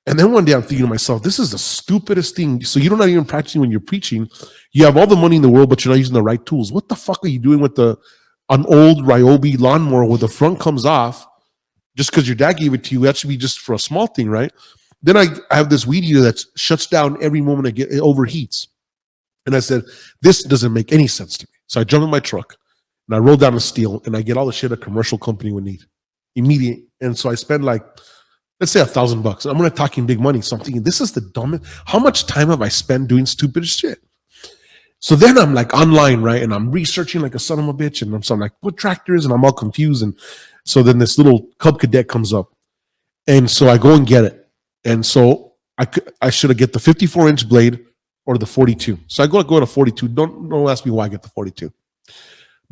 And then one day I'm thinking to myself, this is the stupidest thing. So you're not even practicing when you're preaching. You have all the money in the world, but you're not using the right tools. What the fuck are you doing with an old Ryobi lawnmower where the front comes off just because your dad gave it to you? That should be just for a small thing, right? Then I have this weed eater that shuts down every moment it overheats. And I said, this doesn't make any sense to me. So I jump in my truck and I roll down a steel and I get all the shit a commercial company would need immediate. And so I spend like, let's say $1,000. I'm going to talk in big money. So I'm thinking, this is the dumbest. How much time have I spent doing stupid shit? So then I'm like online, right? And I'm researching like a son of a bitch. And I'm like, what tractors? And I'm all confused. And so then this little Cub Cadet comes up. And so I go and get it. And so I should have get the 54-inch blade or the 42. So I go to 42. Don't ask me why I get the 42.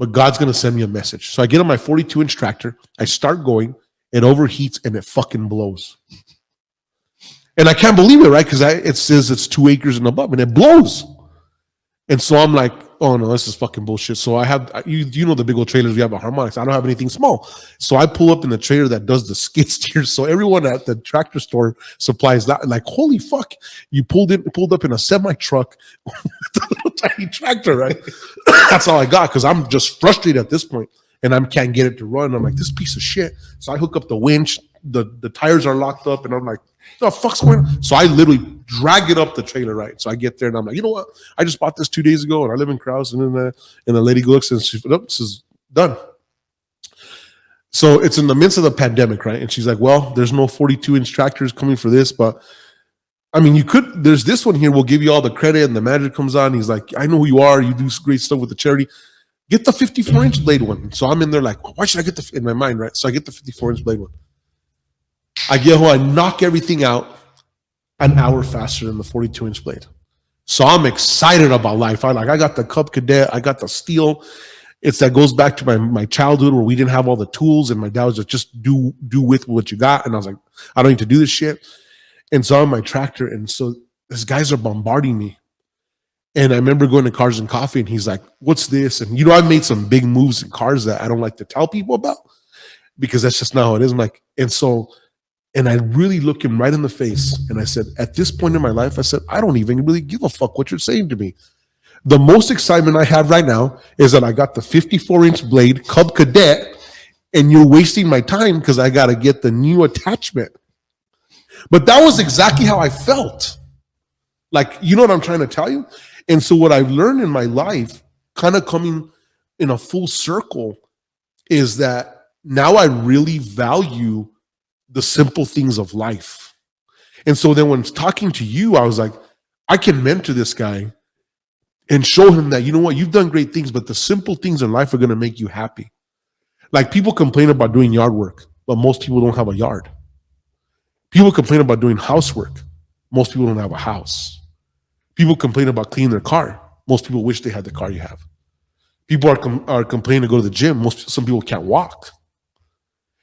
but God's going to send me a message. So I get on my 42-inch tractor. I start going. It overheats and it fucking blows. And I can't believe it, right? Because it says it's 2 acres and above, and it blows. And so I'm like, oh no, this is fucking bullshit. So I have, you know the big old trailers we have at Harmonics. I don't have anything small. So I pull up in the trailer that does the skid steer. So everyone at the tractor store supplies that. Like, holy fuck, you pulled up in a semi truck with a little tiny tractor, right? That's all I got because I'm just frustrated at this point, and I can't get it to run. I'm like, this piece of shit. So I hook up the winch. The tires are locked up, and I'm like, the fuck's going on? So I literally drag it up the trailer, right? So I get there, and I'm like, you know what? I just bought this 2 days ago, and I live in Krause, and then the lady looks, and she's, nope, this is done. So it's in the midst of the pandemic, right? And she's like, well, there's no 42-inch tractors coming for this, but I mean, there's this one here. We'll give you all the credit, and the manager comes on. He's like, I know who you are. You do great stuff with the charity. Get the 54-inch blade one. So I'm in there like, why should I get in my mind, right? So I get the 54-inch blade one. I get home, I knock everything out an hour faster than the 42-inch blade. So I'm excited about life. I got the Cub Cadet, I got the steel. That goes back to my childhood where we didn't have all the tools, and my dad was like, just do with what you got. And I was like, I don't need to do this shit. And so I'm on my tractor, and so these guys are bombarding me. And I remember going to Cars and Coffee, and he's like, what's this? And I've made some big moves in cars that I don't like to tell people about because that's just not how it is. I'm like, and I really look him right in the face, and I said, at this point in my life, I said, I don't even really give a fuck what you're saying to me. The most excitement I have right now is that I got the 54-inch blade Cub Cadet, and you're wasting my time because I got to get the new attachment. But that was exactly how I felt. Like, you know what I'm trying to tell you? And so what I've learned in my life, kind of coming in a full circle, is that now I really value the simple things of life. And so then when talking to you, I was like, I can mentor this guy and show him that, you know what, you've done great things, but the simple things in life are going to make you happy. Like, people complain about doing yard work, but most people don't have a yard. People complain about doing housework. Most people don't have a house. People complain about cleaning their car. Most people wish they had the car you have. People are complaining to go to the gym. Some people can't walk.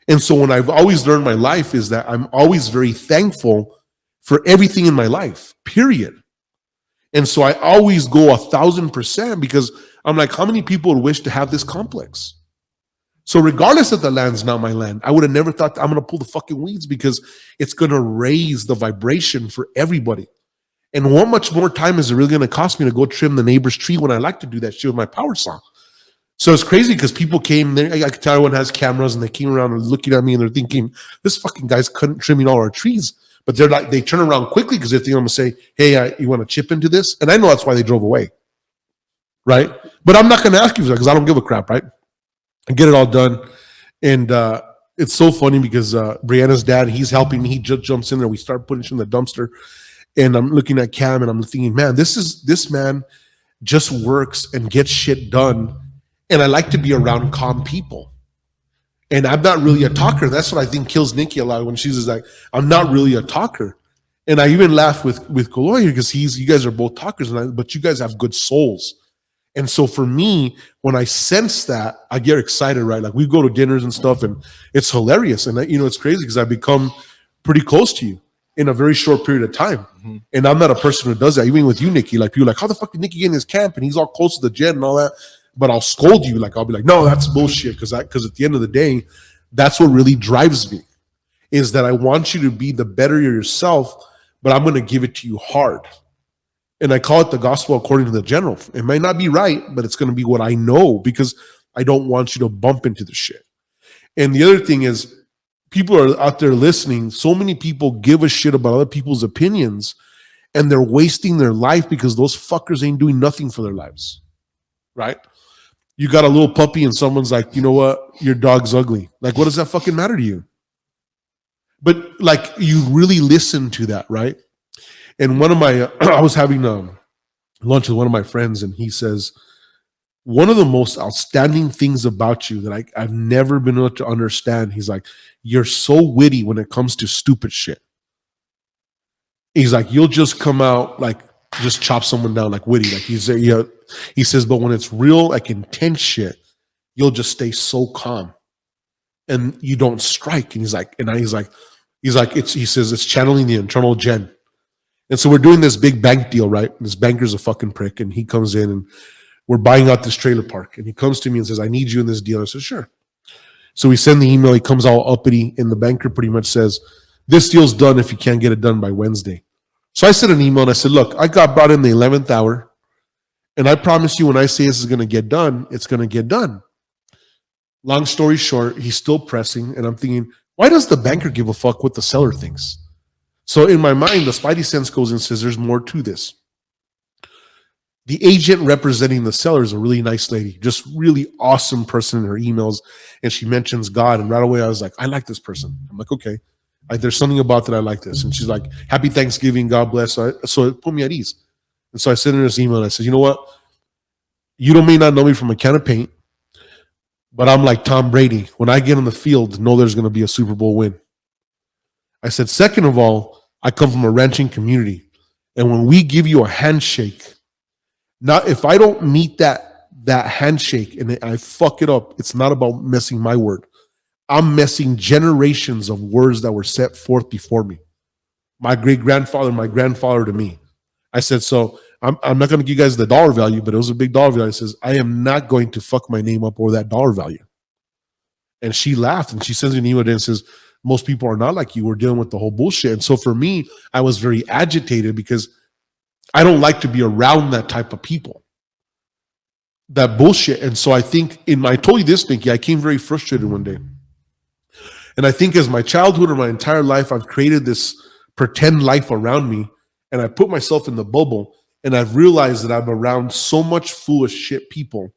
And so when I've always learned my life is that I'm always very thankful for everything in my life, period. And so I always go 1,000% because I'm like, how many people would wish to have this complex? So regardless if the land's not my land, I would have never thought I'm going to pull the fucking weeds because it's going to raise the vibration for everybody. And how much more time is it really going to cost me to go trim the neighbor's tree when I like to do that shit with my power saw? So it's crazy because people came there. I could tell everyone has cameras, and they came around and looking at me, and they're thinking, this fucking guy's trimming all our trees. But they're like, they turn around quickly because they think I'm going to say, hey, you want to chip into this? And I know that's why they drove away. Right? But I'm not going to ask you for that because I don't give a crap, right? I get it all done. And it's so funny because Brianna's dad, he's helping me. He just jumps in there. We start putting shit in the dumpster. And I'm looking at Cam, and I'm thinking, man, this man just works and gets shit done. And I like to be around calm people. And I'm not really a talker. That's what I think kills Nikki a lot when she's like, I'm not really a talker. And I even laugh with Kolohe because you guys are both talkers, but you guys have good souls. And so for me, when I sense that, I get excited, right? Like, we go to dinners and stuff, and it's hilarious. And it's crazy because I've become pretty close to you in a very short period of time. Mm-hmm. And I'm not a person who does that. Even with you, Nikki, like, people are like, how the fuck did Nikki get in his camp? And he's all close to the jet and all that. But I'll scold you. Like, I'll be like, no, that's bullshit. Because at the end of the day, that's what really drives me, is that I want you to be the better yourself, but I'm going to give it to you hard. And I call it the gospel according to the general. It might not be right, but it's going to be what I know because I don't want you to bump into the shit. And the other thing is, people are out there listening. So many people give a shit about other people's opinions, and they're wasting their life because those fuckers ain't doing nothing for their lives. Right? You got a little puppy and someone's like, you know what? Your dog's ugly. Like, what does that fucking matter to you? But like, you really listen to that, right? And one of my, I was having lunch with one of my friends, and he says, one of the most outstanding things about you that I've never been able to understand, he's like, you're so witty when it comes to stupid shit. He's like, you'll just come out like, just chop someone down like witty. Like, he says, but when it's real, like intense shit, you'll just stay so calm and you don't strike. And he's like, he says, it's channeling the internal Jen. And so we're doing this big bank deal, right? This banker's a fucking prick. And he comes in and we're buying out this trailer park. And he comes to me and says, I need you in this deal. I said, sure. So we send the email. He comes all uppity. And the banker pretty much says, this deal's done if you can't get it done by Wednesday. So I sent an email and I said, look, I got brought in the 11th hour. And I promise you, when I say this is going to get done, it's going to get done. Long story short, he's still pressing. And I'm thinking, why does the banker give a fuck what the seller thinks? So in my mind, the spidey sense goes and says, there's more to this. The agent representing the seller is a really nice lady, just really awesome person in her emails. And she mentions God. And right away, I was like, I like this person. I'm like, okay, there's something about that I like this. And she's like, happy Thanksgiving, God bless. So it put me at ease. And so I sent her this email and I said, you know what? You may not know me from a can of paint, but I'm like Tom Brady. When I get on the field, know there's going to be a Super Bowl win. I said, second of all, I come from a ranching community. And when we give you a handshake, not if I don't meet that handshake and I fuck it up, it's not about messing my word. I'm messing generations of words that were set forth before me. My great-grandfather, my grandfather to me. I said, so I'm not going to give you guys the dollar value, but it was a big dollar value. I says, I am not going to fuck my name up over that dollar value. And she laughed and she sends me an email and says, most people are not like you. We're dealing with the whole bullshit. And so for me, I was very agitated because I don't like to be around that type of people, that bullshit. And so I think I told you this, Nikki, I came very frustrated one day. And I think as my childhood or my entire life, I've created this pretend life around me and I put myself in the bubble and I've realized that I'm around so much foolish shit people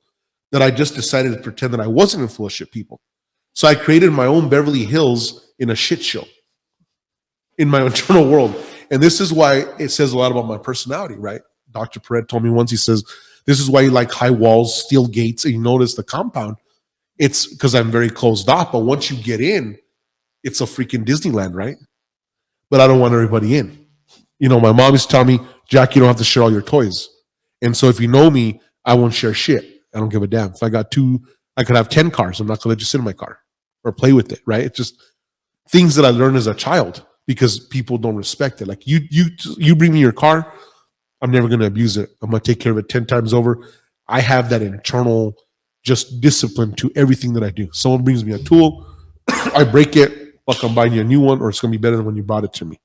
that I just decided to pretend that I wasn't in foolish shit people. So I created my own Beverly Hills in a shit show in my internal world. And this is why it says a lot about my personality, right? Dr. Perret told me once, he says, this is why you like high walls, steel gates, and you notice the compound. It's because I'm very closed off. But once you get in, it's a freaking Disneyland, right? But I don't want everybody in. You know, my mom used to tell me, Jack, you don't have to share all your toys. And so if you know me, I won't share shit. I don't give a damn. If I got I could have 10 cars. I'm not going to let you sit in my car or play with it, right? It's just things that I learned as a child because people don't respect it. Like you bring me your car, I'm never going to abuse it. I'm going to take care of it 10 times over. I have that internal just discipline to everything that I do. Someone brings me a tool, I break it, fuck, I'm buying you a new one, or it's going to be better than when you brought it to me.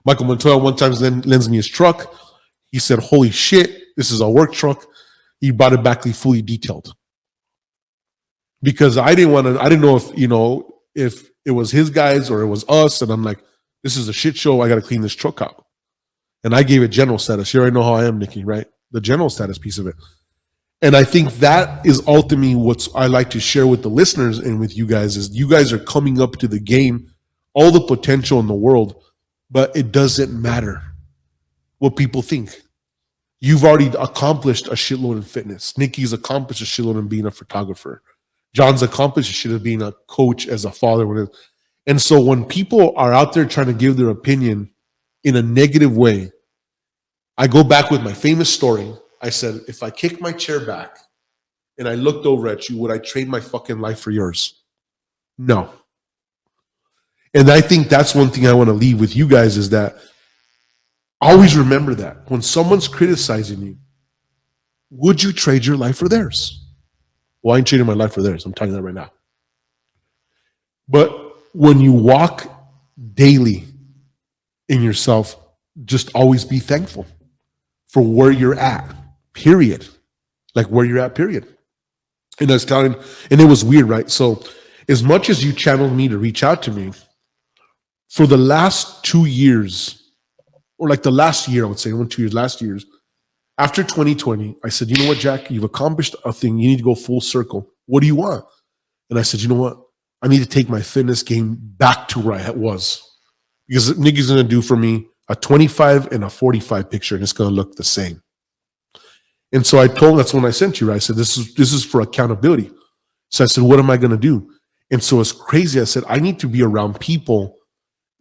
Michael Montoya one time lends me his truck. He said, holy shit, this is a work truck. He brought it back fully detailed. Because I didn't know if it was his guys or it was us. And I'm like, this is a shit show. I got to clean this truck out. And I gave it general status. You already know how I am, Nikki, right? The general status piece of it. And I think that is ultimately what I like to share with the listeners and with you guys is you guys are coming up to the game, all the potential in the world, but it doesn't matter what people think. You've already accomplished a shitload in fitness. Nikki's accomplished a shitload in being a photographer. John's accomplished a shit of being a coach, as a father. And so when people are out there trying to give their opinion in a negative way, I go back with my famous story. I said, if I kicked my chair back and I looked over at you, would I trade my fucking life for yours? No. And I think that's one thing I want to leave with you guys is that always remember that when someone's criticizing you, would you trade your life for theirs? Well, I ain't trading my life for theirs. I'm telling you that right now. But when you walk daily in yourself, just always be thankful for where you're at, period. Like where you're at, period. And I was telling, and it was weird, right? So as much as you channeled me to reach out to me, for the last 2 years, or like the last year, I would say, 2 years, last years, after 2020, I said, you know what, Jack, you've accomplished a thing. You need to go full circle. What do you want? And I said, you know what? I need to take my fitness game back to where I was. Because Nikki's going to do for me a 25 and a 45 picture, and it's going to look the same. And so I told him, that's when I sent you, right? I said, this is for accountability. So I said, what am I going to do? And so it's crazy. I said, I need to be around people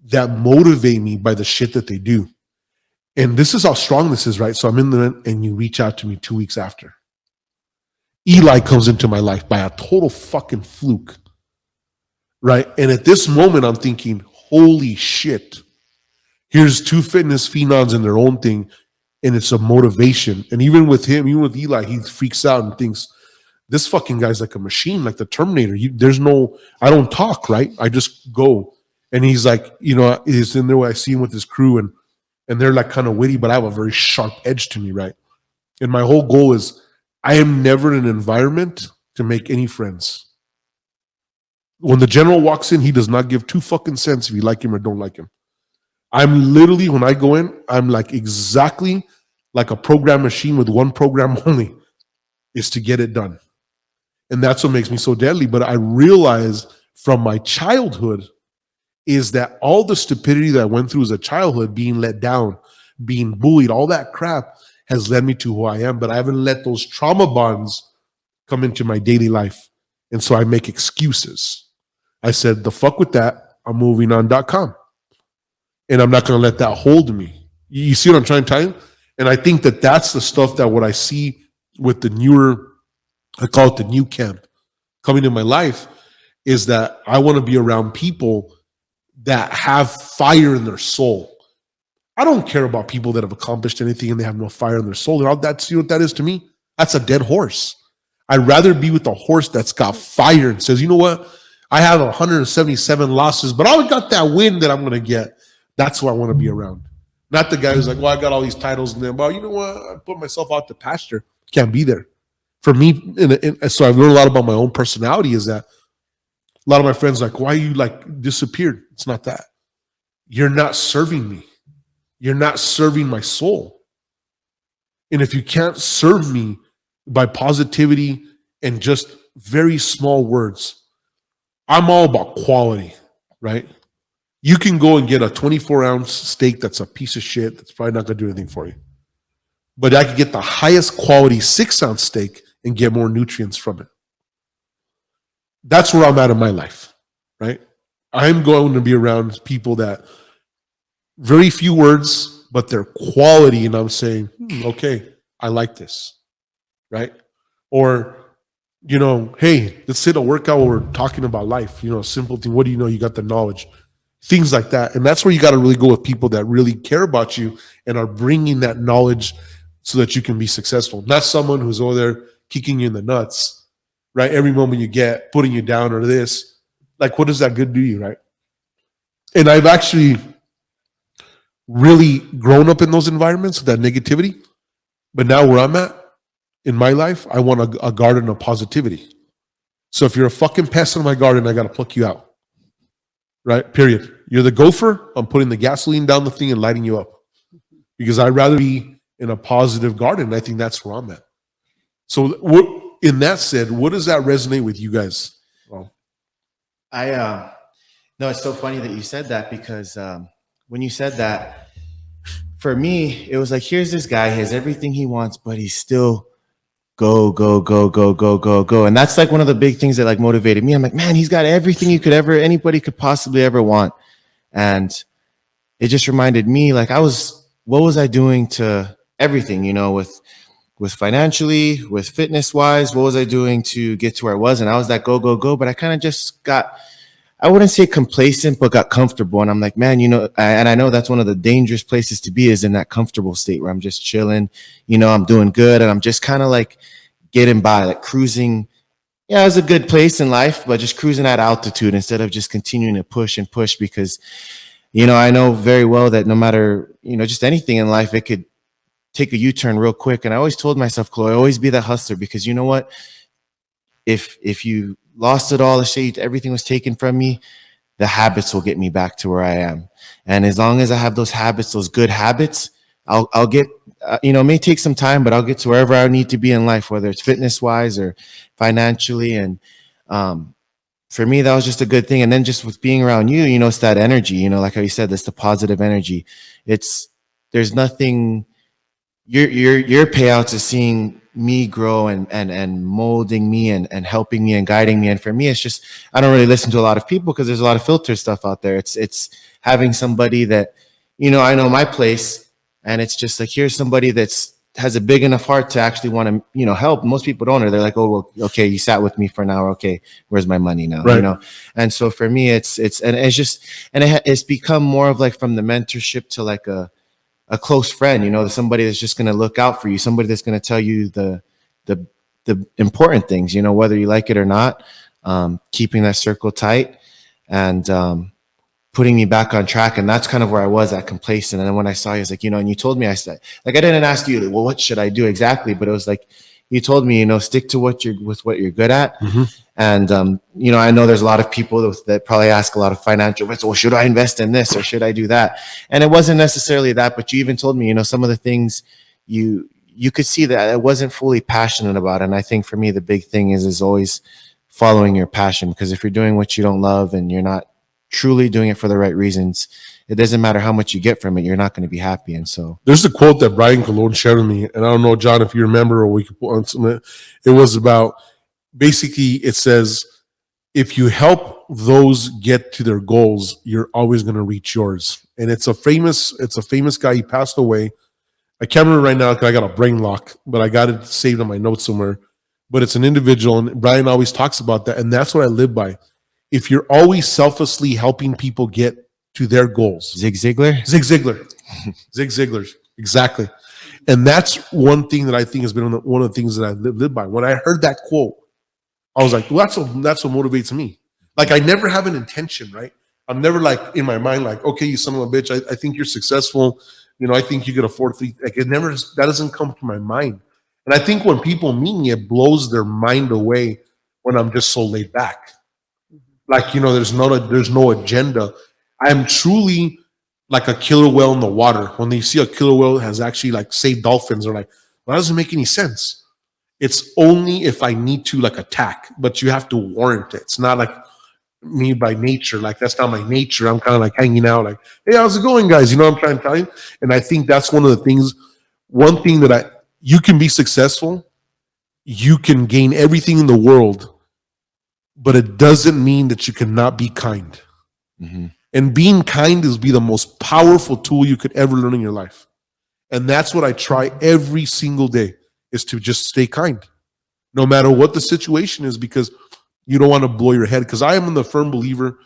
that motivate me by the shit that they do. And this is how strong this is, right? So I'm in the event and you reach out to me 2 weeks after. Eli comes into my life by a total fucking fluke, right? And at this moment, I'm thinking, holy shit, here's two fitness phenoms in their own thing, and it's a motivation. And even with him, even with Eli, he freaks out and thinks, this fucking guy's like a machine, like the Terminator. I don't talk, right? I just go. And he's like, he's in there where I see him with his crew, and they're like kind of witty, but I have a very sharp edge to me, right? And my whole goal is I am never in an environment to make any friends. When the general walks in, he does not give two fucking cents if you like him or don't like him. I'm literally, when I go in, I'm like exactly like a program machine with one program only, is to get it done. And that's what makes me so deadly. But I realize from my childhood is that all the stupidity that I went through as a childhood, being let down, being bullied, all that crap has led me to who I am. But I haven't let those trauma bonds come into my daily life. And so I make excuses. I said, the fuck with that. I'm moving on.com. And I'm not going to let that hold me. You see what I'm trying to tell you? And I think that that's the stuff that what I see with the newer, I call it the new camp coming in my life, is that I want to be around people that have fire in their soul. I don't care about people that have accomplished anything and they have no fire in their soul. That's, you know what that is to me? That's a dead horse. I'd rather be with a horse that's got fire and says, you know what? I have 177 losses, but I got that win that I'm going to get. That's who I want to be around. Not the guy who's like, well, I got all these titles and then, well, you know what? I put myself out to pasture. Can't be there. For me, so I've learned a lot about my own personality, is that a lot of my friends are like, why you like disappeared? It's not that. You're not serving me. You're not serving my soul. And if you can't serve me by positivity and just very small words, I'm all about quality, right? You can go and get a 24-ounce steak that's a piece of shit that's probably not going to do anything for you. But I could get the highest quality 6-ounce steak and get more nutrients from it. That's where I'm at in my life, right? I'm going to be around people that very few words, but they're quality. And I'm saying, okay, I like this, right? Or, hey, let's hit a workout where we're talking about life, a simple thing. What do you know? You got the knowledge, things like that. And that's where you got to really go with people that really care about you and are bringing that knowledge so that you can be successful. Not someone who's over there kicking you in the nuts, right? Every moment you get, putting you down or this. Like, what does that good do you, right? And I've actually really grown up in those environments with that negativity. But now where I'm at in my life, I want a garden of positivity. So if you're a fucking pest in my garden, I got to pluck you out, right? Period. You're the gopher. I'm putting the gasoline down the thing and lighting you up, because I'd rather be in a positive garden. I think that's where I'm at. So in that said, what does that resonate with you guys? Well, No, it's so funny that you said that, because when you said that, for me, it was like, here's this guy, he has everything he wants, but he's still go, go, go, go, go, go, go. And that's like one of the big things that like motivated me. I'm like, man, he's got everything anybody could possibly ever want. And it just reminded me, like, what was I doing to everything, with financially, with fitness wise, what was I doing to get to where I was? And I was that go, go, go, but I kind of just got, I wouldn't say complacent, but got comfortable. And I'm like, man, and I know that's one of the dangerous places to be, is in that comfortable state where I'm just chilling, I'm doing good. And I'm just kind of like getting by, like cruising. Yeah, it's a good place in life, but just cruising at altitude instead of just continuing to push and push, because, I know very well that no matter, just anything in life, it could take a U-turn real quick. And I always told myself, Chloe, always be that hustler, because you know what? If you lost it all, everything was taken from me, the habits will get me back to where I am. And as long as I have those habits, those good habits, I'll get, it may take some time, but I'll get to wherever I need to be in life, whether it's fitness wise or financially. And for me, that was just a good thing. And then just with being around you, it's that energy, like how you said, that's the positive energy. There's nothing, your payouts is seeing me grow and molding me and helping me and guiding me. And for me, it's just, I don't really listen to a lot of people because there's a lot of filter stuff out there. It's having somebody that, I know my place, and it's just like, here's somebody that's has a big enough heart to actually want to, you know, help. Most people don't, or they're like, oh, well, okay, you sat with me for an hour. Okay, where's my money now? Right. You know? And so for me, it's just, and it's become more of like from the mentorship to like a close friend, you know, somebody that's just going to look out for you, somebody that's going to tell you the important things, you know, whether you like it or not, keeping that circle tight and, putting me back on track. And that's kind of where I was at, complacent. And then when I saw you, I was like, you know, and you told me, I said, like, I didn't ask you, well, what should I do exactly? But it was like, you told me, you know, stick to what you're good at. Mm-hmm. And, you know, I know there's a lot of people that probably ask a lot of financial advice. Well, should I invest in this or should I do that? And it wasn't necessarily that, but you even told me, you know, some of the things you could see that I wasn't fully passionate about. And I think for me, the big thing is always following your passion, because if you're doing what you don't love and you're not truly doing it for the right reasons, it doesn't matter how much you get from it, you're not going to be happy. And so there's a quote that Brian Cologne shared with me, and I don't know, John, if you remember, or we could put on some. It was about, basically, it says, if you help those get to their goals, you're always going to reach yours. And it's a famous guy. He passed away. I can't remember right now because I got a brain lock, but I got it saved on my notes somewhere. But it's an individual, and Brian always talks about that, and that's what I live by. If you're always selflessly helping people get to their goals. Zig Ziglar? Zig Ziglar. Exactly. And that's one thing that I think has been one of the things that I live by. When I heard that quote, I was like, well, that's what motivates me. Like, I never have an intention, right? I'm never like in my mind, like, okay, you son of a bitch, I think you're successful. You know, I think you could afford to, like, that doesn't come to my mind. And I think when people meet me, it blows their mind away when I'm just so laid back. Like, you know, there's no agenda. I am truly like a killer whale in the water. When they see a killer whale has actually like saved dolphins, they're like, well, that doesn't make any sense. It's only if I need to like attack, but you have to warrant it. It's not like me by nature. Like, that's not my nature. I'm kind of like hanging out like, hey, how's it going, guys? You know what I'm trying to tell you? And I think that's one of the things, one thing that you can be successful, you can gain everything in the world, but it doesn't mean that you cannot be kind. Mm-hmm. And being kind is the most powerful tool you could ever learn in your life. And that's what I try every single day, is to just stay kind, no matter what the situation is, because you don't want to blow your head. Because I am the firm believer,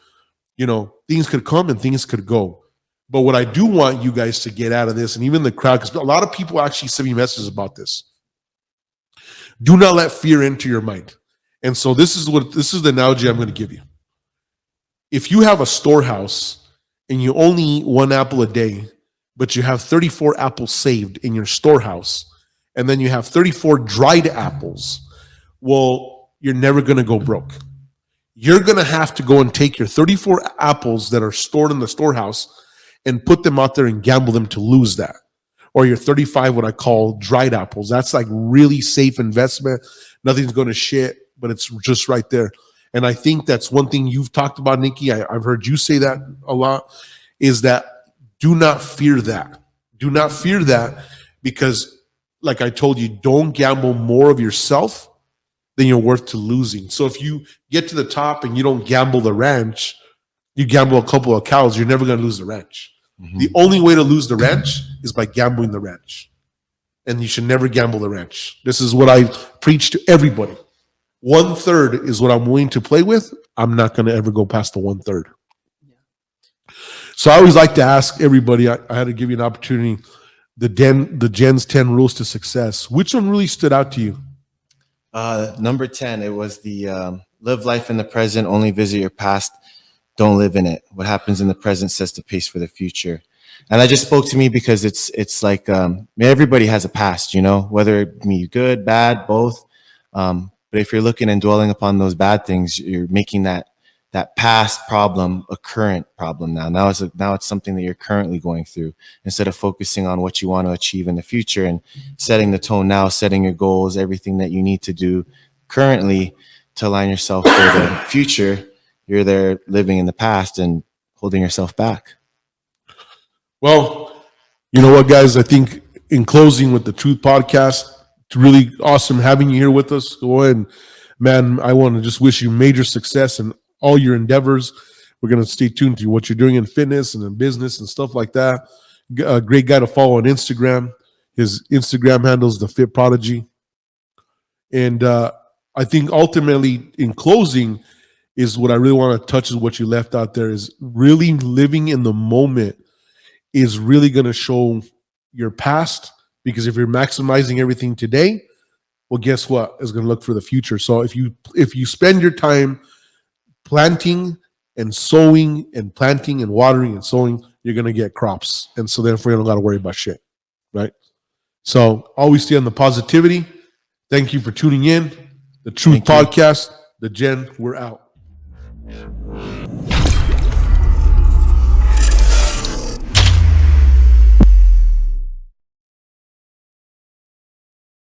you know, things could come and things could go. But what I do want you guys to get out of this, and even the crowd, because a lot of people actually send me messages about this. Do not let fear enter your mind. And so this is the analogy I'm going to give you. If you have a storehouse and you only eat one apple a day, but you have 34 apples saved in your storehouse, and then you have 34 dried apples, well, you're never going to go broke. You're going to have to go and take your 34 apples that are stored in the storehouse and put them out there and gamble them to lose that. Or your 35, what I call dried apples. That's like really safe investment. Nothing's going to shit, but it's just right there. And I think that's one thing you've talked about, Nikki. I've heard you say that a lot, is that do not fear that. Do not fear that, because, like I told you, don't gamble more of yourself than you're worth to losing. So if you get to the top and you don't gamble the ranch, you gamble a couple of cows, you're never going to lose the ranch. Mm-hmm. The only way to lose the ranch is by gambling the ranch. And you should never gamble the ranch. This is what I preach to everybody. 1/3 is what I'm willing to play with. I'm not going to ever go past the 1/3. Yeah. So I always like to ask everybody, I had to give you an opportunity, the Jen's 10 rules to success. Which one really stood out to you? Number 10, it was the live life in the present, only visit your past, don't live in it. What happens in the present sets the pace for the future. And that just spoke to me, because it's like everybody has a past, you know, whether it be good, bad, both. But if you're looking and dwelling upon those bad things, you're making that past problem a current problem now. Now it's something that you're currently going through, instead of focusing on what you want to achieve in the future and setting the tone now, setting your goals, everything that you need to do currently to align yourself for the future. You're there living in the past and holding yourself back. Well, you know what, guys? I think in closing with the Truth Podcast, it's really awesome having you here with us. Go ahead, and, man, I want to just wish you major success in all your endeavors. We're going to stay tuned to what you're doing in fitness and in business and stuff like that. A great guy to follow on Instagram. His Instagram handles the Fit Prodigy. And I think ultimately, in closing, is what I really want to touch is what you left out there is really living in the moment is really going to show your past, because if you're maximizing everything today, well, guess what? It's going to look for the future. So if you spend your time planting and sowing and planting and watering and sowing, you're going to get crops. And so therefore you don't got to worry about shit, right? So always stay on the positivity. Thank you for tuning in. The Truth Podcast. The Gen, we're out.